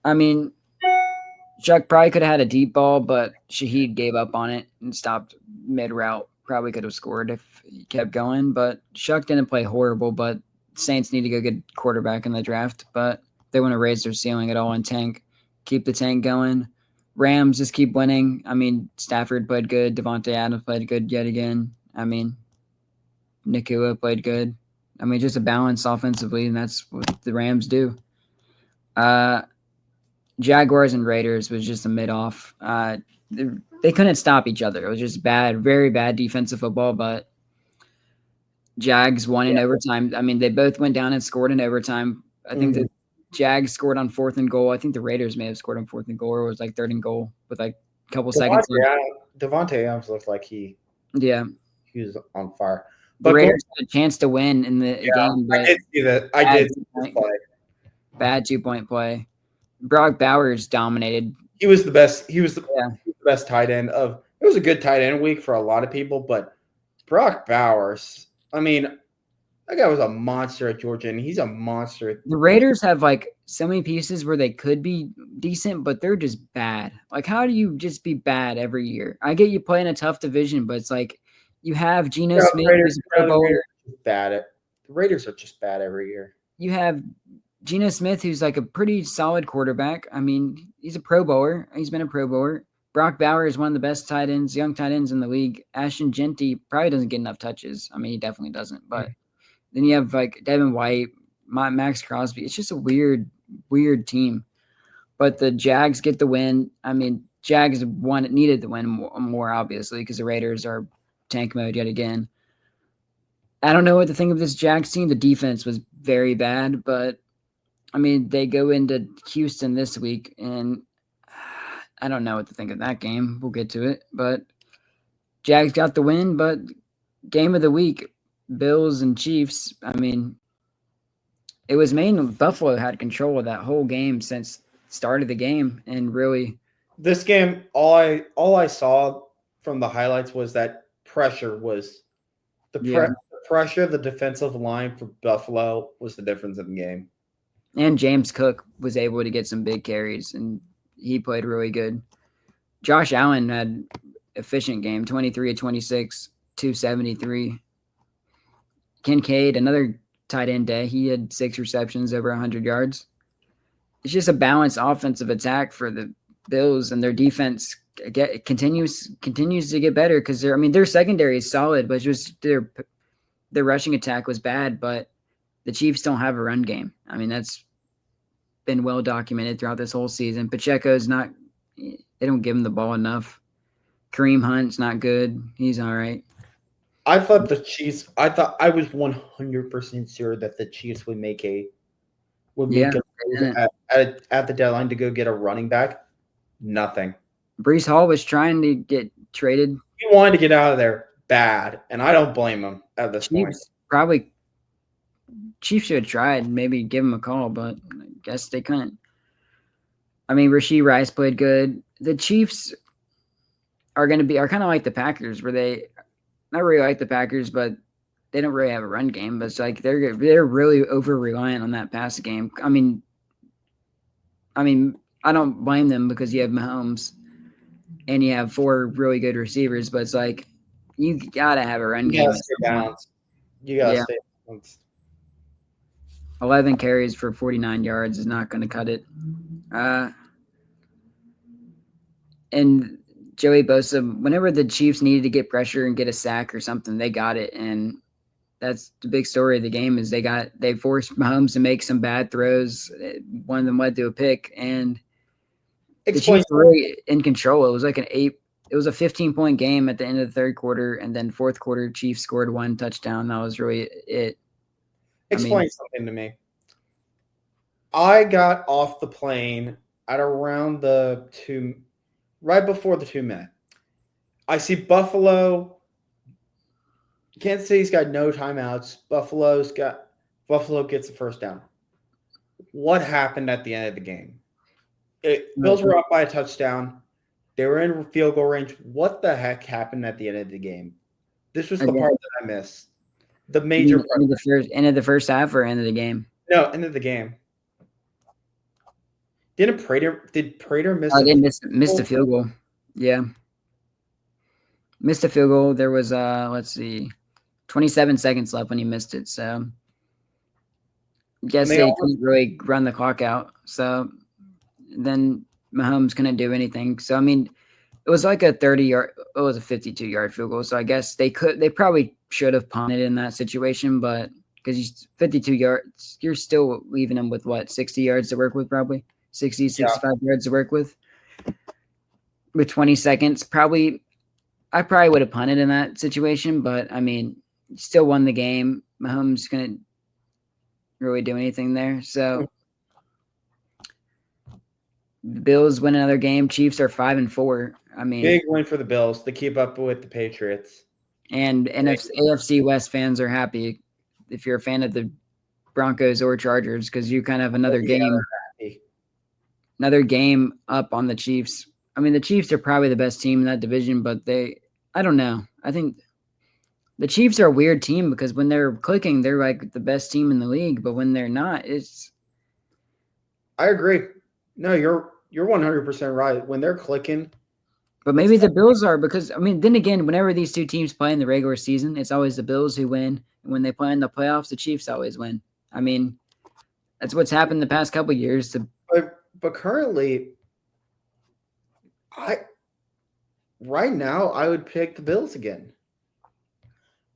I mean, Shuck probably could have had a deep ball, but Shaheed gave up on it and stopped mid route. Probably could have scored if he kept going, but Shuck didn't play horrible. But Saints need to go get quarterback in the draft, but they want to raise their ceiling at all and keep the tank going. Rams just keep winning. I mean, Stafford played good. Devontae Adams played good yet again. I mean, Nakua played good. I mean, just a balance offensively, and that's what the Rams do. Jaguars and Raiders was just a mid-off. They couldn't stop each other. It was just bad, very bad defensive football, but Jags won in overtime. I mean, they both went down and scored in overtime. I think the Jags scored on 4th and goal. I think the Raiders may have scored on 4th and goal, or it was like 3rd and goal with like a couple seconds left. Devontae Adams looked like he was on fire. But the Raiders had a chance to win in the game. But I did see that. I did see this play. Bad 2-point play. Brock Bowers dominated. He was the best. He was the best tight end of. It was a good tight end week for a lot of people, but Brock Bowers. I mean, that guy was a monster at Georgia, and he's a monster. The Raiders have like so many pieces where they could be decent, but they're just bad. Like, how do you just be bad every year? I get you playing a tough division, but it's like you have Geno Smith, who's a Pro Bowler. The Raiders are just bad every year. You have Geno Smith, who's like a pretty solid quarterback. I mean, he's a Pro Bowler. He's been a Pro Bowler. Brock Bowers is one of the best tight ends, young tight ends in the league. Ashton Genty probably doesn't get enough touches. I mean, he definitely doesn't. But then you have like Devin White, Max Crosby. It's just a weird team. But the Jags get the win. I mean, Jags needed to win more obviously, because the Raiders are tank mode yet again. I don't know what to think of this Jags team. The defense was very bad, but I mean, they go into Houston this week, and I don't know what to think of that game. We'll get to it. But Jags got the win, but game of the week, Bills and Chiefs. I mean, it was mainly Buffalo had control of that whole game since start of the game, and really this game, all I saw from the highlights was that pressure was the pressure. The defensive line for Buffalo was the difference in the game. And James Cook was able to get some big carries, and he played really good. Josh Allen had efficient game, 23 of 26, 273. Kincaid, another tight end day. He had 6 receptions, over 100 yards. It's just a balanced offensive attack for the Bills, and their defense continues to get better because their secondary is solid, but it's just their rushing attack was bad. But the Chiefs don't have a run game. I mean, that's been well documented throughout this whole season. Pacheco's not. They don't give him the ball enough. Kareem Hunt's not good. He's all right. I thought the Chiefs. I thought I was 100% sure that the Chiefs would make a move at the deadline to go get a running back. Nothing. Breece Hall was trying to get traded. He wanted to get out of there bad, and I don't blame him at this point. Chiefs should have tried, maybe give him a call, but I guess they couldn't. I mean, Rashee Rice played good. The Chiefs are kind of like the Packers, where they not really like the Packers, but they don't really have a run game. But it's like they're really over reliant on that pass game. I mean, I don't blame them because you have Mahomes and you have 4 really good receivers, but it's like you gotta have a run game. You gotta stay balanced. You gotta stay balanced. 11 carries for 49 yards is not going to cut it. And Joey Bosa, whenever the Chiefs needed to get pressure and get a sack or something, they got it. And that's the big story of the game is they forced Mahomes to make some bad throws. One of them led to a pick, and the Explain. Chiefs were really in control. It was like it was a 15-point game at the end of the third quarter, and then fourth quarter, Chiefs scored one touchdown. That was really it. Explain something to me. I got off the plane at around right before the 2 minute. I see Buffalo. Kansas City's got no timeouts. Buffalo gets the first down. What happened at the end of the game? Bills were up by a touchdown. They were in field goal range. What the heck happened at the end of the game? This was the part that I missed. The major part. End of the first half or end of the game? No, end of the game. Did Prater miss? They missed a field goal. Yeah, missed a field goal. There was let's see, 27 seconds left when he missed it. So, guess they couldn't really run the clock out. So then Mahomes couldn't do anything. So I mean, it was like a 30-yard. It was a 52-yard field goal. So I guess they probably should have punted in that situation, but because 52 yards, you're still leaving them with what 60 yards to work with, probably 60, 65 yards to work with 20 seconds. I probably would have punted in that situation, but I mean, still won the game. Mahomes couldn't really do anything there. So the Bills win another game. Chiefs are 5-4. I mean, big win for the Bills to keep up with the Patriots. And AFC West fans are happy if you're a fan of the Broncos or Chargers because you kind of have another game up on the Chiefs. I mean, the Chiefs are probably the best team in that division, but I don't know. I think the Chiefs are a weird team because when they're clicking, they're like the best team in the league, but when they're not, it's. I agree. No, you're 100% right. When they're clicking. But maybe the Bills are because, I mean, then again, whenever these two teams play in the regular season, it's always the Bills who win. And when they play in the playoffs, the Chiefs always win. I mean, that's what's happened the past couple of years. But currently, right now, I would pick the Bills again.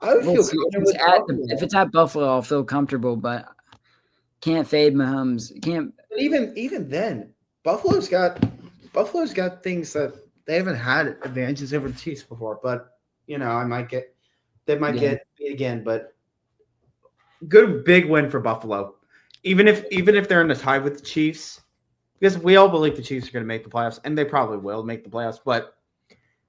I would feel if it's at Buffalo, I'll feel comfortable, but can't fade Mahomes. Can't. But even then, Buffalo's got things that they haven't had advantages over the Chiefs before. But they might get beat again. But good big win for Buffalo, even if they're in a tie with the Chiefs, because we all believe the Chiefs are going to make the playoffs, and they probably will make the playoffs. But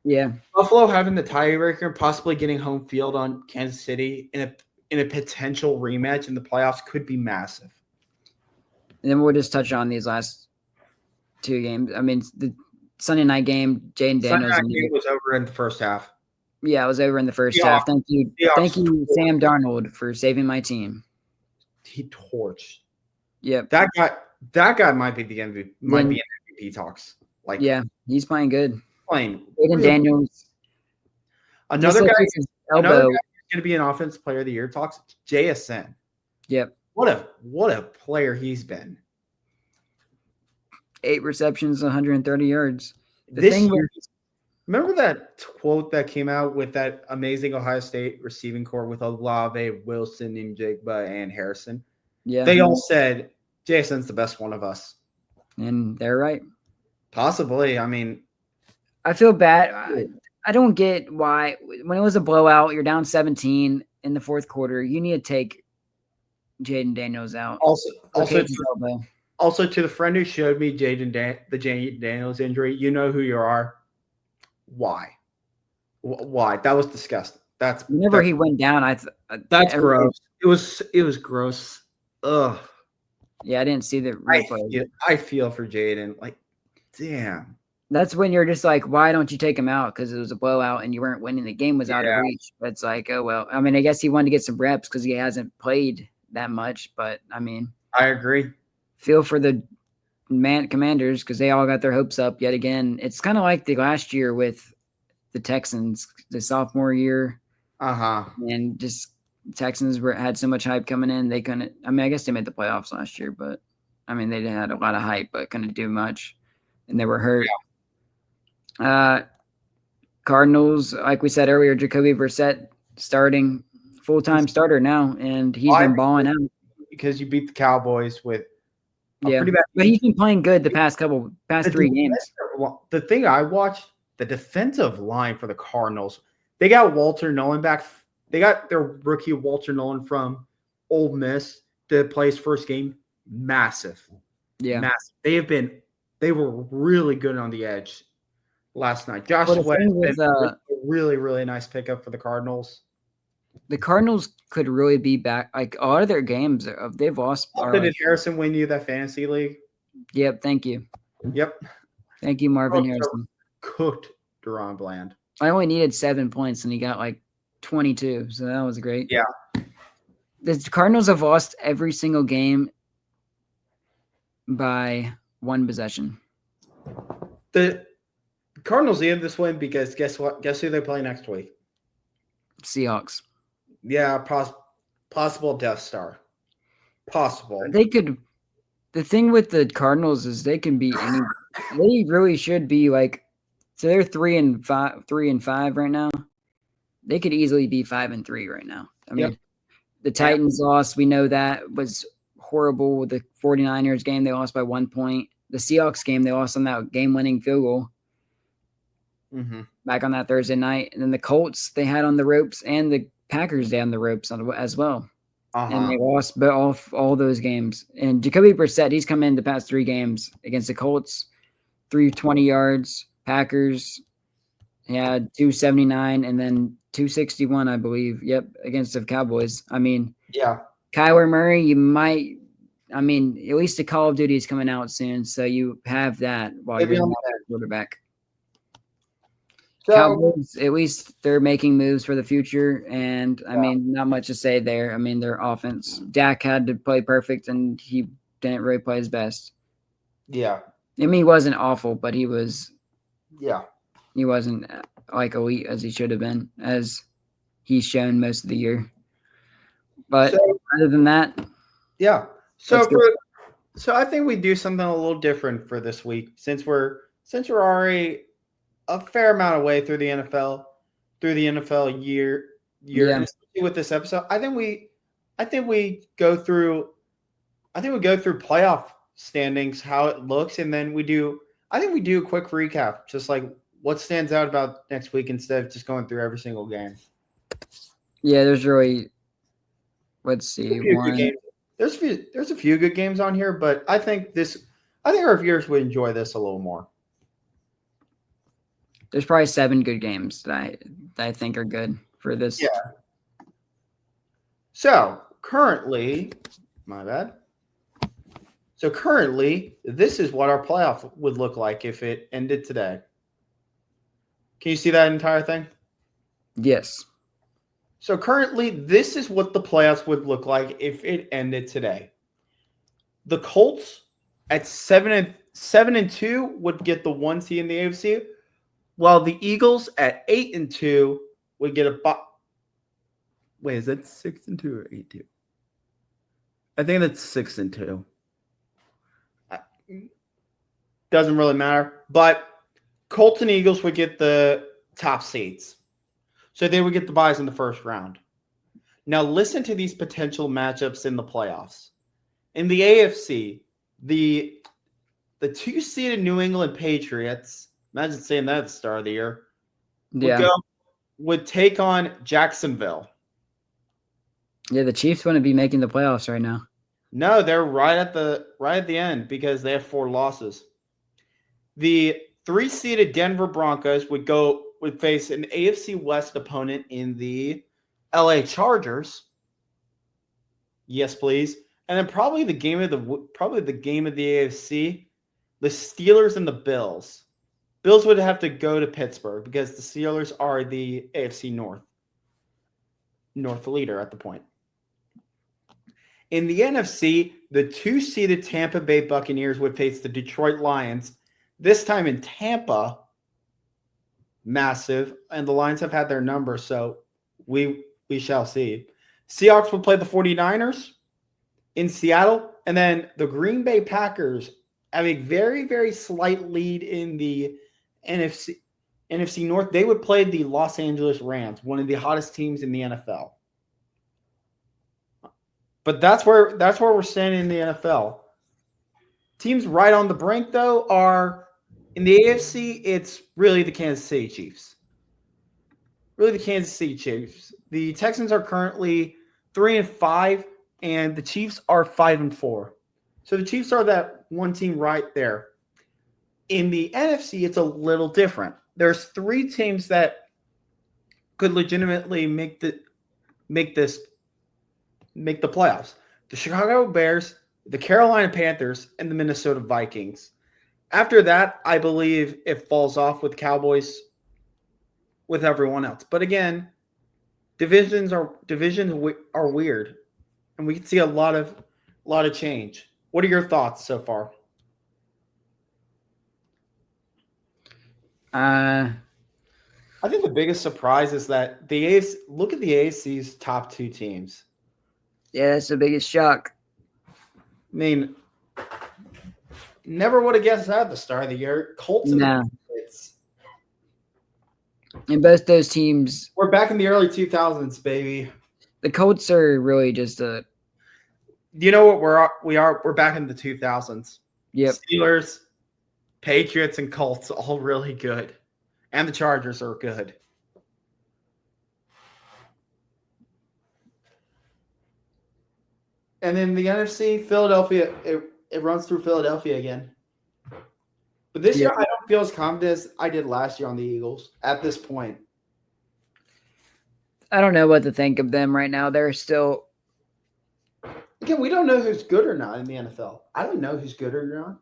yeah, Buffalo having the tiebreaker and possibly getting home field on Kansas City in a potential rematch in the playoffs could be massive. And then we'll just touch on these last two games. I mean, the Sunday night game, Jaden Daniels. Sunday night game was over in the first half. Yeah, it was over in the first half. Thank you, Sam Darnold, for saving my team. He torched. Yep. That guy might be the MVP. Might be in MVP talks. He's playing good. Jaden Daniels. Another guy who's going to be an offensive player of the year talks. JSN. Yep. What a player he's been. 8 receptions, 130 yards. Remember that quote that came out with that amazing Ohio State receiving core with Olave, Wilson, Njigba, and Harrison? Yeah. They all said Jason's the best one of us. And they're right. Possibly. I mean, I feel bad. I don't get why when it was a blowout, you're down 17 in the fourth quarter, you need to take Jaden Daniels out. Also, to the friend who showed me the Jaden Daniels injury, you know who you are. Why? That was disgusting. Whenever he went down, that's gross. It was gross. Ugh. Yeah, I didn't see the replay. I feel for Jaden. Like, damn. That's when you're just like, why don't you take him out? Because it was a blowout and you weren't winning. The game was out of reach. But it's like, oh well. I mean, I guess he wanted to get some reps because he hasn't played that much. But I mean, I agree. Feel for the Commanders because they all got their hopes up yet again. It's kind of like the last year with the Texans, the sophomore year. And just Texans had so much hype coming in. They couldn't. I mean, I guess they made the playoffs last year, but I mean, they had a lot of hype, but couldn't do much, and they were hurt. Cardinals, like we said earlier, Jacoby Brissett starting full-time starter now, and he's Why? been balling out. Because you beat the Cowboys with a Yeah, pretty bad but he's been playing good the past the 3 games. the thing I watched, the defensive line for the Cardinals, they got Walter Nolan back. They got their rookie Walter Nolan from Ole Miss to play his first game. Massive. Yeah. Massive. They were really good on the edge last night. Josh Well, the Sweat thing has with been a really, really nice pickup for the Cardinals. the Cardinals could really be back. Like a lot of their games, they've lost. Also, did Harrison win you that fantasy league? Yep. Thank you. Yep. Thank you, Marvin Harrison. Cooked Deron Bland. I only needed 7 points, and he got like 22, so that was great. Yeah. The Cardinals have lost every single game by 1 possession. The Cardinals needed this win because guess what? Guess who they play next week? Seahawks. Yeah, possible Death Star. Possible. They could. The thing with the Cardinals is they can beat any. They really should be like. So they're 3-5 right now. They could easily be 5-3 right now. I mean, the Titans lost. We know that was horrible. The 49ers game, they lost by 1 point. The Seahawks game, they lost on that game-winning field goal. Back on that Thursday night. And then the Colts, they had on the ropes, and the Packers, they had on the ropes as well. And they lost all those games. And Jacoby Brissett, he's come in the past 3 games against the Colts, 320 yards. Packers, he had 279 and then 261, I believe. Yep, against the Cowboys. I mean, Kyler Murray, at least the Call of Duty is coming out soon, so you have that while you're on that quarterback. So, Cowboys, at least they're making moves for the future, and I mean, not much to say there. I mean, their offense, Dak had to play perfect, and he didn't really play his best. Yeah. I mean, he wasn't awful, but he was. Yeah. He wasn't like elite as he should have been, as he's shown most of the year. But other than that, yeah. So I think we do something a little different for this week since we're already a fair amount of way through the NFL year, with this episode. I think we go through playoff standings, how it looks, and then we do a quick recap, just like what stands out about next week instead of just going through every single game. Yeah, there's really, let's see, there's a few good games on here, but I think our viewers would enjoy this a little more. There's probably 7 good games that I think are good for this. Yeah. So currently, my bad. So currently, this is what our playoff would look like if it ended today. Can you see that entire thing? Yes. So currently, this is what the playoffs would look like if it ended today. The Colts at 7-2 would get the 1 seed in the AFC, while the Eagles at 8-2 would get a Wait, is that 6-2 or 8-2? I think that's 6-2. Doesn't really matter. But Colts and Eagles would get the top seeds. So they would get the buys in the first round. Now listen to these potential matchups in the playoffs. In the AFC, the 2-seeded New England Patriots, imagine saying that at the start of the year, would take on Jacksonville. Yeah, the Chiefs wouldn't be making the playoffs right now. No, they're right at the end because they have 4 losses. The 3-seeded Denver Broncos would face an AFC West opponent in the LA Chargers. Yes, please. And then probably the game of the AFC, the Steelers and the Bills. Bills would have to go to Pittsburgh because the Steelers are the AFC North leader at the point. In the NFC, the 2-seeded Tampa Bay Buccaneers would face the Detroit Lions, this time in Tampa. Massive, and the Lions have had their number, so we shall see. Seahawks would play the 49ers in Seattle, and then the Green Bay Packers have a very, very slight lead in the NFC NFC North, they would play the Los Angeles Rams, one of the hottest teams in the NFL. But that's where we're standing in the NFL. Teams right on the brink, though, are in the AFC. It's really the Kansas City Chiefs. Really, the Kansas City Chiefs. The Texans are currently 3-5, and the Chiefs are 5-4. So the Chiefs are that one team right there. In the NFC, it's a little different. There's 3 teams that could legitimately make the playoffs: the Chicago Bears, the Carolina Panthers, and the Minnesota Vikings. After that, I believe it falls off with Cowboys, with everyone else. But again, divisions are weird, and we can see a lot of change. What are your thoughts so far? I think the biggest surprise is that the AFC, look at the AFC's top 2 teams. Yeah, that's the biggest shock. I mean, never would have guessed that at the start of the year. Colts and Patriots. And both those teams, we're back in the early 2000s, baby. The Colts are really just a. You know what we're back in the 2000s. Yep. Steelers, Patriots, and Colts all really good, and the Chargers are good. And then the NFC, Philadelphia, it runs through Philadelphia again. But this year, I don't feel as confident as I did last year on the Eagles at this point. I don't know what to think of them right now. They're still. Again, we don't know who's good or not in the NFL. I don't know who's good or not.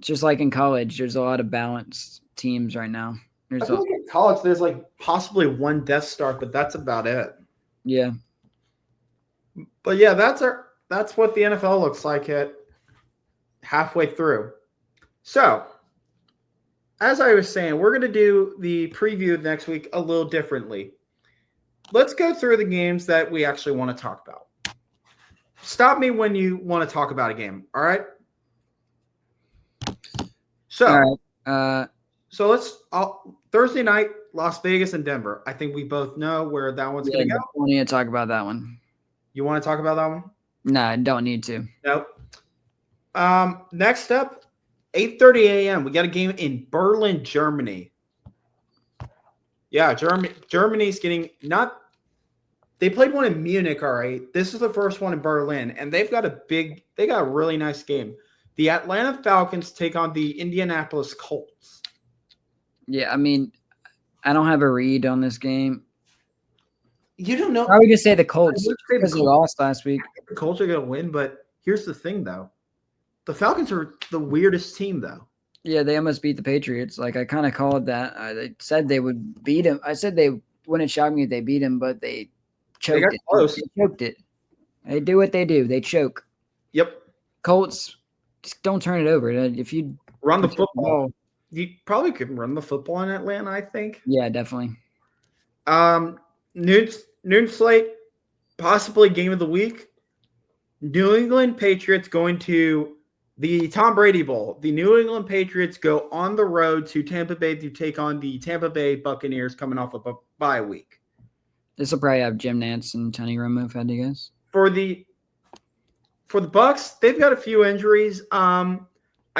Just like in college, there's a lot of balanced teams right now. I feel like in college, there's like possibly one Death Star, but that's about it. Yeah. But yeah, that's what the NFL looks like at halfway through. So, as I was saying, we're going to do the preview next week a little differently. Let's go through the games that we actually want to talk about. Stop me when you want to talk about a game, all right? So, all right. So let's Thursday night, Las Vegas and Denver. I think we both know where that one's going to go. We need to talk about that one. You want to talk about that one? No, I don't need to. Nope. Next up, 8:30 a.m. We got a game in Berlin, Germany. Yeah, Germany's getting not. They played one in Munich, all right. This is the first one in Berlin, and they got a really nice game. The Atlanta Falcons take on the Indianapolis Colts. Yeah, I mean, I don't have a read on this game. You don't know. I would just say the Colts because they lost last week. The Colts are going to win, but here's the thing, though. The Falcons are the weirdest team, though. Yeah, they almost beat the Patriots. Like, I kind of called that. They said they would beat them. I said they wouldn't shock me if they beat them, but they choked it. Close. They choked it. They do what they do. They choke. Yep. Colts, just don't turn it over. If you run the football, you probably could run the football in Atlanta, I think. Yeah, definitely. Noon slate, possibly game of the week. New England Patriots going to the Tom Brady Bowl. The New England Patriots go on the road to Tampa Bay to take on the Tampa Bay Buccaneers coming off of a bye week. This will probably have Jim Nantz and Tony Romo, if I had to guess. For the Bucks, they've got a few injuries. I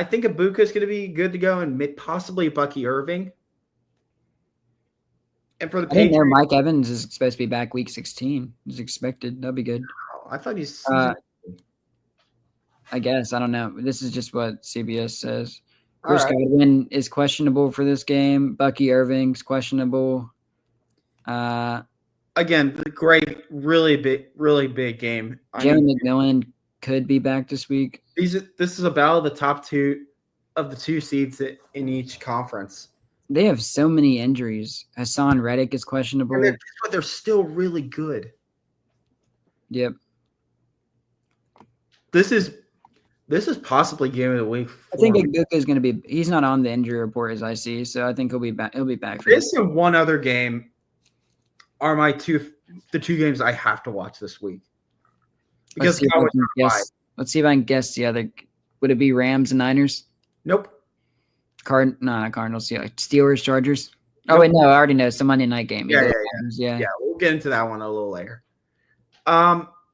think Ibuka's going to be good to go, and possibly Bucky Irving. And for the Patriots, Mike Evans is supposed to be back week 16. Is expected. That'd be good. I thought he's. I guess. I don't know. This is just what CBS says. Chris Godwin is questionable for this game. Bucky Irving's questionable. Again, the great, really big game. Jerry McMillan could be back this week. This is a battle of the top two of the 2 seeds in each conference. They have so many injuries. Hassan Reddick is questionable. But they're still really good. Yep. This is possibly game of the week. I think Ibuka is going to be. He's not on the injury report as I see, so I think he'll be back. He'll be back. This and one other game are the 2 games I have to watch this week. Because let's see if I can guess the other. Would it be Rams and Niners? Nope. Not Cardinals. Yeah, Steelers, Chargers. Oh wait, no, I already know. It's the Monday night game. Yeah, Eagles, yeah, Packers, yeah. Yeah, we'll get into that one a little later.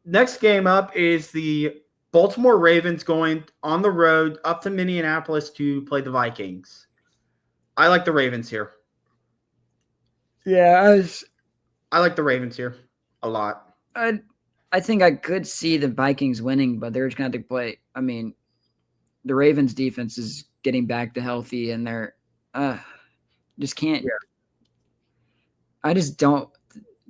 Next game up is the Baltimore Ravens going on the road up to Minneapolis to play the Vikings. I like the Ravens here. Yeah, I like the Ravens here a lot. I think I could see the Vikings winning, but they're just going to have to play. I mean, the Ravens defense is getting back to healthy, and they're just can't. Yeah. I just don't.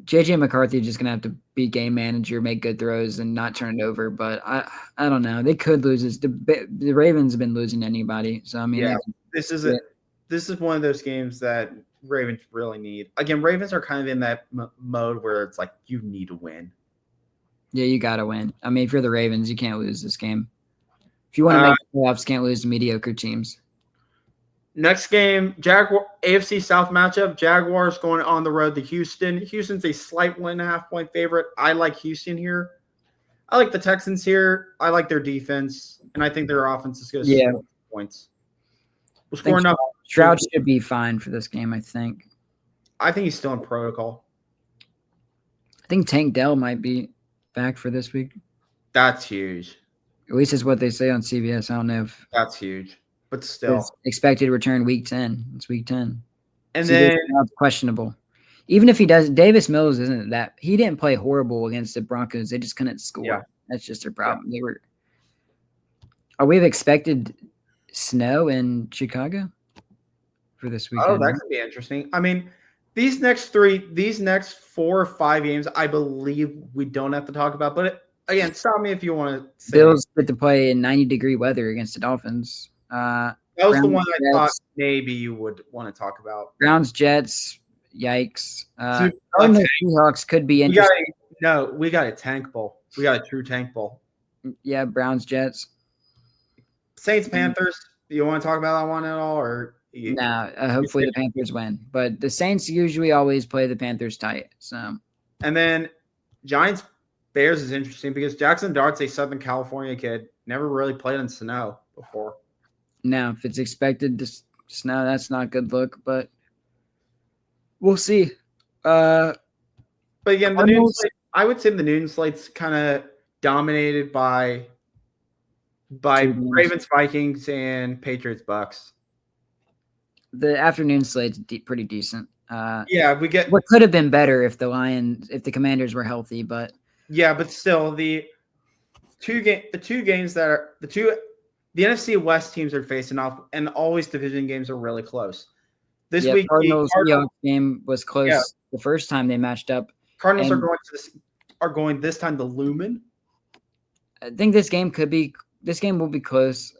JJ McCarthy is just going to have to be game manager, make good throws, and not turn it over. But I don't know. They could lose this. The Ravens have been losing to anybody, so I mean, Yeah, this is one of those games that Ravens really need. Again, Ravens are kind of in that mode where it's like you need to win. Yeah, you got to win. I mean, if you're the Ravens, you can't lose this game. If you want to make the playoffs, can't lose to mediocre teams. Next game, AFC South matchup. Jaguars going on the road to Houston. Houston's a slight 1.5 point favorite. I like Houston here. I like the Texans here. I like their defense, and I think their offense is going to score points. We'll score enough. Stroud should be fine for this game, I think. I think he's still in protocol. I think Tank Dell might be back for this week. That's huge. At least is what they say on CBS. I don't know if that's huge, but still expected to return week 10. It's week 10, and then questionable. Even if he does, Davis Mills isn't that. He didn't play horrible against the Broncos. They just couldn't score. Yeah. That's just their problem. They were. Are we expected snow in Chicago for this weekend? Oh, that could be interesting. I mean, these next 4 or 5 games, I believe we don't have to talk about. But again, stop me if you want to say Bills get to play in 90-degree weather against the Dolphins. That was the one I thought maybe you would want to talk about. Browns, Jets, yikes. Seahawks could be interesting. We got a tank bowl. We got a true tank bowl. Yeah, Browns, Jets. Saints, Panthers. Do you want to talk about that one at all? Or hopefully the Panthers win. But the Saints usually always play the Panthers tight. So, and then Giants, Bears is interesting because Jackson Dart's a Southern California kid. Never really played in snow before. Now, if it's expected to snow, that's not a good look, but we'll see. But again, the noon slate, I would say the noon slate's kind of dominated by Ravens, Vikings, and Patriots, Bucks. The afternoon slate's pretty decent. We get what could have been better if the Commanders were healthy, but but still the two games that are the NFC West teams are facing off, and always division games are really close. This week, Cardinals game was close the first time they matched up. Cardinals are going this time to Lumen. I think this game will be close.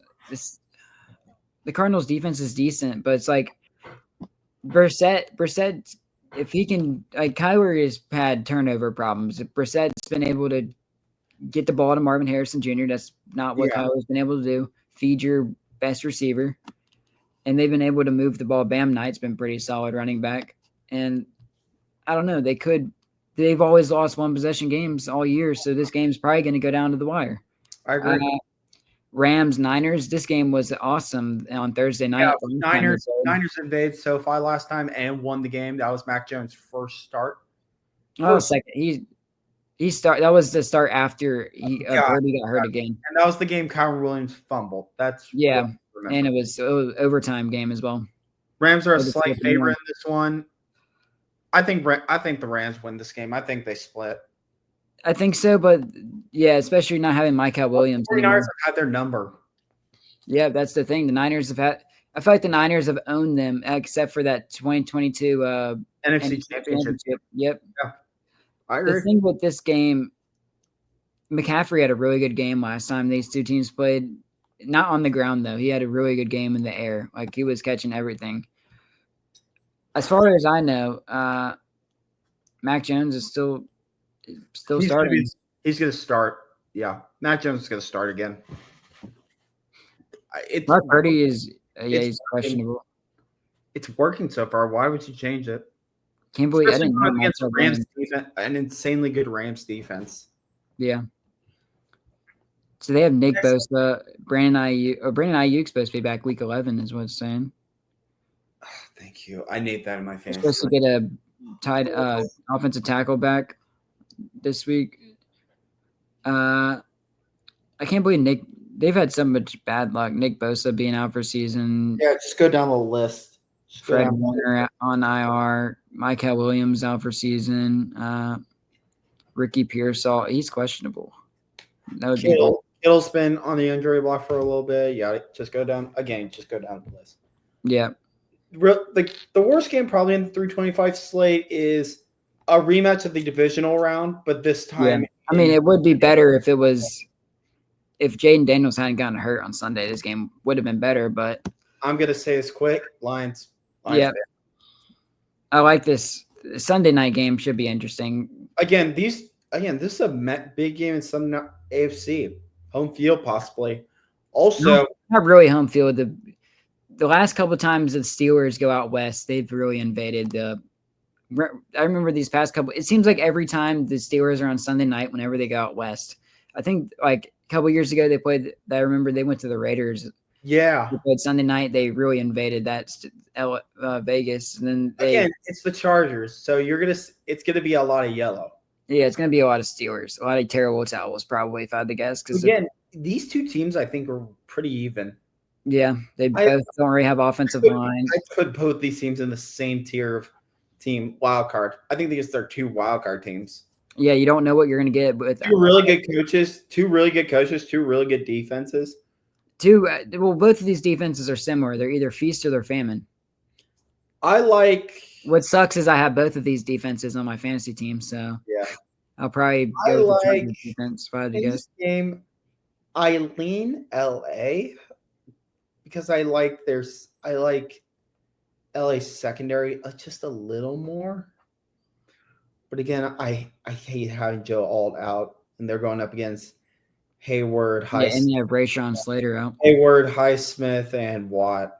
The Cardinals defense is decent, but it's like Brissett, if he can, like Kyler has had turnover problems. Brissett's been able to get the ball to Marvin Harrison Jr. That's not what Kyler's been able to do. Feed your best receiver. And they've been able to move the ball. Bam Knight's been pretty solid running back. And I don't know, they've always lost one possession games all year, so this game's probably going to go down to the wire. I agree. Rams, Niners. This game was awesome on Thursday night. Niners invaded SoFi last time and won the game. That was Mac Jones' first start. Second. He start. That was the start after Purdy got hurt again. And that was the game Kyron Williams fumbled. That's and it was overtime game as well. Rams are a slight favorite in this one. I think the Rams win this game. I think they split. I think so, but especially not having Michael Williams. The 49ers have had their number. Yeah, that's the thing. The Niners have had. I feel like the Niners have owned them, except for that 2022 NFC Championship. Yep. Yeah, I agree. The thing with this game, McCaffrey had a really good game last time these two teams played. Not on the ground, though. He had a really good game in the air. Like, he was catching everything. As far as I know, Mac Jones is still starting. He's going to start. Yeah. Mac Jones is going to start again. Mark Purdy is he's questionable. It's working so far. Why would you change it? Can't believe I didn't know against an insanely good Rams defense. Yeah. So they have Nick Bosa, Brandon Ayuk. Brandon Ayuk's supposed to be back week 11, is what it's saying. Thank you. I need that in my We're fantasy. supposed to get a tied offensive tackle back this week. I can't believe they've had so much bad luck. Nick Bosa being out for season. Yeah, just go down the list. Fred Warner on IR. Michael Williams out for season. Ricky Pearsall, he's questionable. That would be bold. Kittle's been on the injury block for a little bit. Yeah, just go down the list. Yeah. The worst game probably in the 325 slate is a rematch of the divisional round, but this time. Yeah. I mean, it would be better if Jaden Daniels hadn't gotten hurt on Sunday. This game would have been better, but I'm gonna say this quick. Lions yeah. I like this. Sunday night game should be interesting. Again, this is a big game in some AFC home field possibly. Also, not really home field. The last couple of times the Steelers go out west, they've really invaded the. I remember these past couple. It seems like every time the Steelers are on Sunday night, whenever they go out west, I think like a couple years ago they played. I remember they went to the Raiders. Yeah, they played Sunday night. They really invaded that Vegas, and then again it's the Chargers, so it's gonna be a lot of yellow. Yeah, it's gonna be a lot of Steelers, a lot of terrible towels, probably if I had to guess. Because again, these two teams I think are pretty even. Yeah, they both don't really have offensive lines. I put both these teams in the same tier of team wild card. I think they're two wild card teams. Yeah, you don't know what you're going to get with two really good coaches, two really good defenses. Both of these defenses are similar. They're either feast or they're famine. What sucks is I have both of these defenses on my fantasy team, so yeah, I'll probably go with the defense if I had to guess. This game, I lean LA because I like LA secondary just a little more. But again, I hate having Joe Alt out, and they're going up against Hayward, and you have Rashawn Slater out. Hayward, Highsmith, and Watt,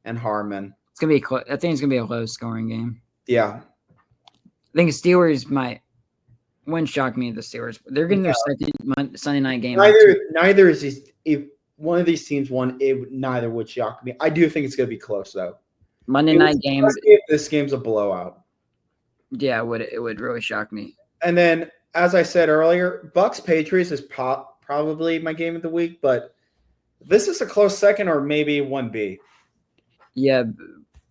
and Harmon. It's gonna be. I think it's gonna be a low scoring game. Yeah, I think the Steelers wouldn't shock me. The Steelers, they're getting their second Sunday night game. Neither is these. If one of these teams won, neither would shock me. I do think it's gonna be close though. Monday night game. This game's a blowout. Yeah, it would really shock me. And then, as I said earlier, Bucks Patriots is probably my game of the week, but this is a close second or maybe 1B. Yeah,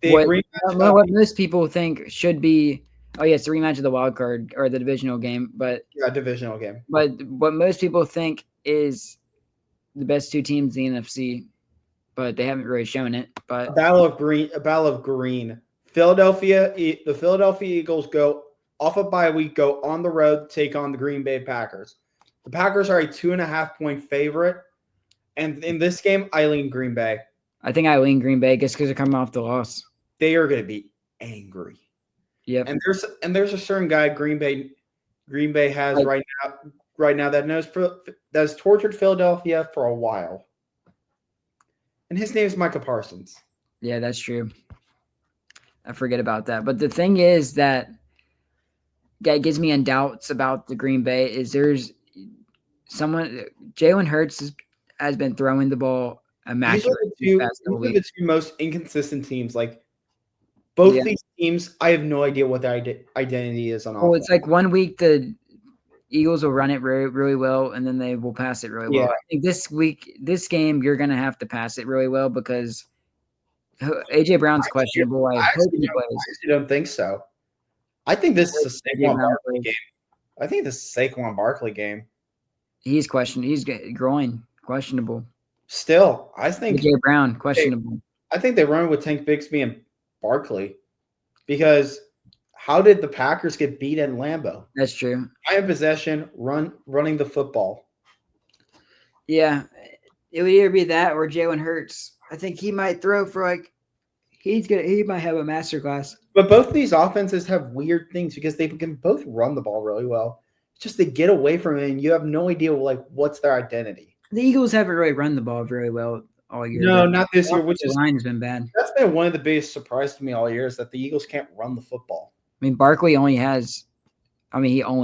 what most people think should be. Oh yeah, it's a rematch of the wild card or the divisional game, but divisional game. But what most people think is the best two teams in the NFC, but they haven't really shown it. But a battle of green. The Philadelphia Eagles go off of bye week, go on the road to take on the Green Bay Packers. The Packers are a 2.5-point favorite, and in this game, I lean Green Bay. I think I lean Green Bay just because they're coming off the loss. They are going to be angry. Yep. And there's a certain guy Green Bay has right now that has tortured Philadelphia for a while, and his name is Micah Parsons. Yeah, that's true. I forget about that. But the thing is that gives me in doubts about the Green Bay is there's someone Jalen Hurts has been throwing the ball immaculate. These are the two most inconsistent teams. Like both these teams, I have no idea what their identity is on offense. Well, it's like 1 week the Eagles will run it really, really well, and then they will pass it really well. I think this game, you're going to have to pass it really well because A.J. Brown's questionable. I actually don't think so. I think this is a Saquon Barkley game. I think this is a Saquon Barkley game. He's questioned. He's groin questionable. Still, I think A.J. Brown questionable. I think they run with Tank Bigsby and Barkley because how did the Packers get beat in Lambeau? That's true. Time of possession, running the football. Yeah, it would either be that or Jalen Hurts. I think he might throw for he might have a masterclass. But both of these offenses have weird things because they can both run the ball really well. It's just they get away from it and you have no idea what's their identity. The Eagles haven't really run the ball very well all year. No, not this year. The line has been bad. That's been one of the biggest surprises to me all year is that the Eagles can't run the football. I mean, Barkley only has. He's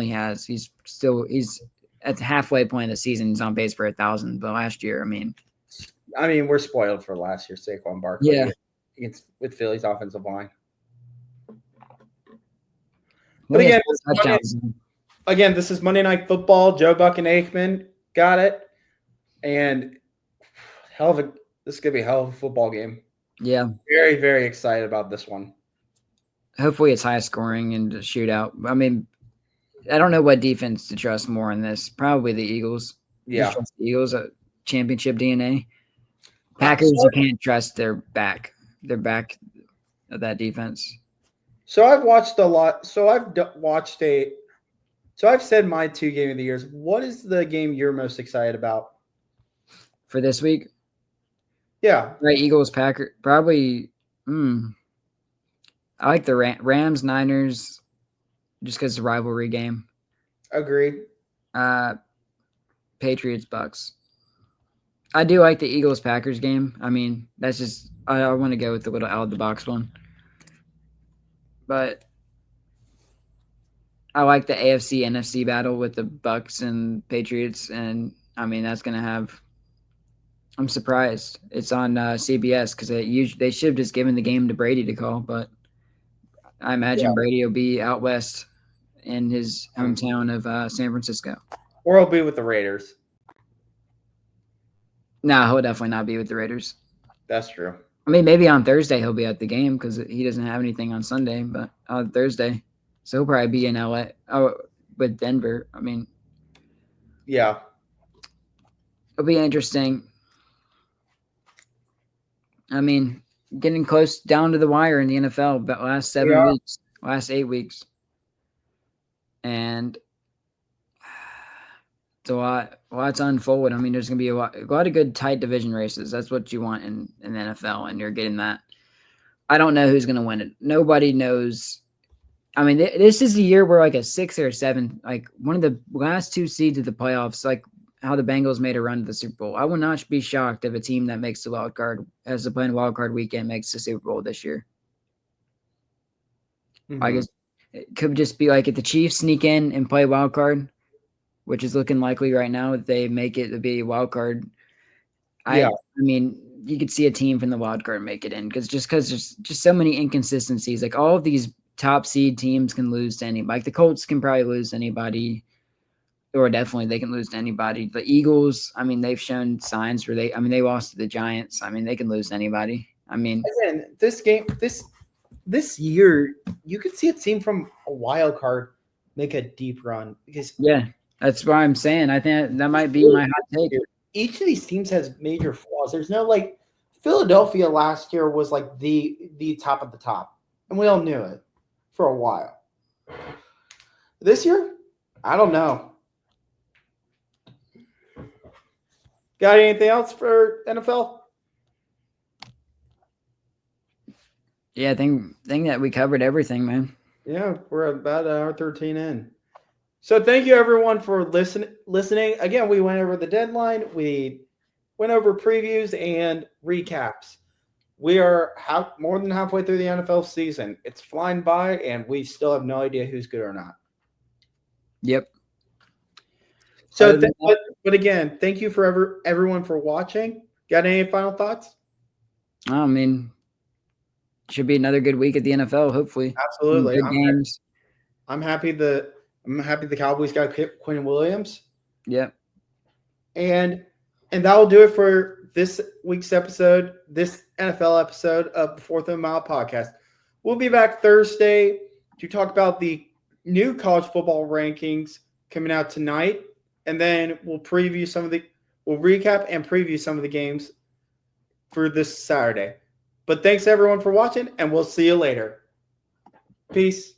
at the halfway point of the season. He's on base for 1,000. But last year, I mean, we're spoiled for last year, Saquon Barkley. Yeah, with Philly's offensive line. Well, But he has again, four touchdowns. this is Monday Night Football. Joe Buck and Aikman got it, and this is gonna be a hell of a football game. Yeah. Very, very excited about this one. Hopefully it's high scoring and a shootout. I mean, I don't know what defense to trust more in this. Probably the Eagles. Yeah. Just trust the Eagles, championship DNA. Packers, you can't trust their back. Their back of that defense. So I've watched a lot. So I've said my 2 game of the years. What is the game you're most excited about for this week? Yeah, right. Eagles, Packers, probably. I like the Rams, Niners, just because it's a rivalry game. Agreed. Patriots, Bucks. I do like the Eagles Packers game. I mean, that's just I want to go with the little out of the box one. But I like the AFC NFC battle with the Bucks and Patriots, and I mean that's gonna have. I'm surprised it's on CBS because they should have just given the game to Brady to call, but I imagine Brady will be out west in his hometown of San Francisco. Or he'll be with the Raiders. No, he'll definitely not be with the Raiders. That's true. I mean, maybe on Thursday he'll be at the game because he doesn't have anything on Sunday, but on Thursday. So he'll probably be in LA with Denver. I mean, yeah. It'll be interesting. I mean, getting close down to the wire in the NFL about last 7 weeks, last 8 weeks. And it's a lot to unfold. I mean, there's going to be a lot of good tight division races. That's what you want in the NFL, and you're getting that. I don't know who's going to win it. Nobody knows. I mean, this is a year where like a 6 or 7, like one of the last 2 seeds of the playoffs, like how the Bengals made a run to the Super Bowl. I will not be shocked if a team that makes the wild card, has to play in wild card weekend, makes the Super Bowl this year. Mm-hmm. I guess it could just be like if the Chiefs sneak in and play wild card, which is looking likely right now, if they make it to be a wild card. I mean, you could see a team from the wild card make it in because there's just so many inconsistencies. Like all of these top seed teams can lose to anybody. Like the Colts can probably lose to anybody, or definitely they can lose to anybody. The Eagles, I mean, they've shown signs where they lost to the Giants. I mean, they can lose to anybody. I mean, again, this year, you could see a team from a wild card make a deep run because that's why I'm saying I think that might be my hot take. Each of these teams has major flaws. There's no like Philadelphia last year was like the top of the top, and we all knew it for a while. This year, I don't know. Got anything else for NFL? Yeah, I think that we covered everything, man. Yeah, we're about hour 13 in. So thank you everyone for listening. Again, we went over the deadline. We went over previews and recaps. We are more than halfway through the NFL season. It's flying by, and we still have no idea who's good or not. Yep. So, but again, thank you for everyone for watching. Got any final thoughts? I mean, should be another good week at the NFL. Hopefully, absolutely. Good games. I'm happy the Cowboys got Quinn Williams. Yep. And that will do it for this week's episode, this NFL episode of the Fourth and Mile podcast. We'll be back Thursday to talk about the new college football rankings coming out tonight. And then we'll recap and preview some of the games for this Saturday. But thanks everyone for watching, and we'll see you later. Peace.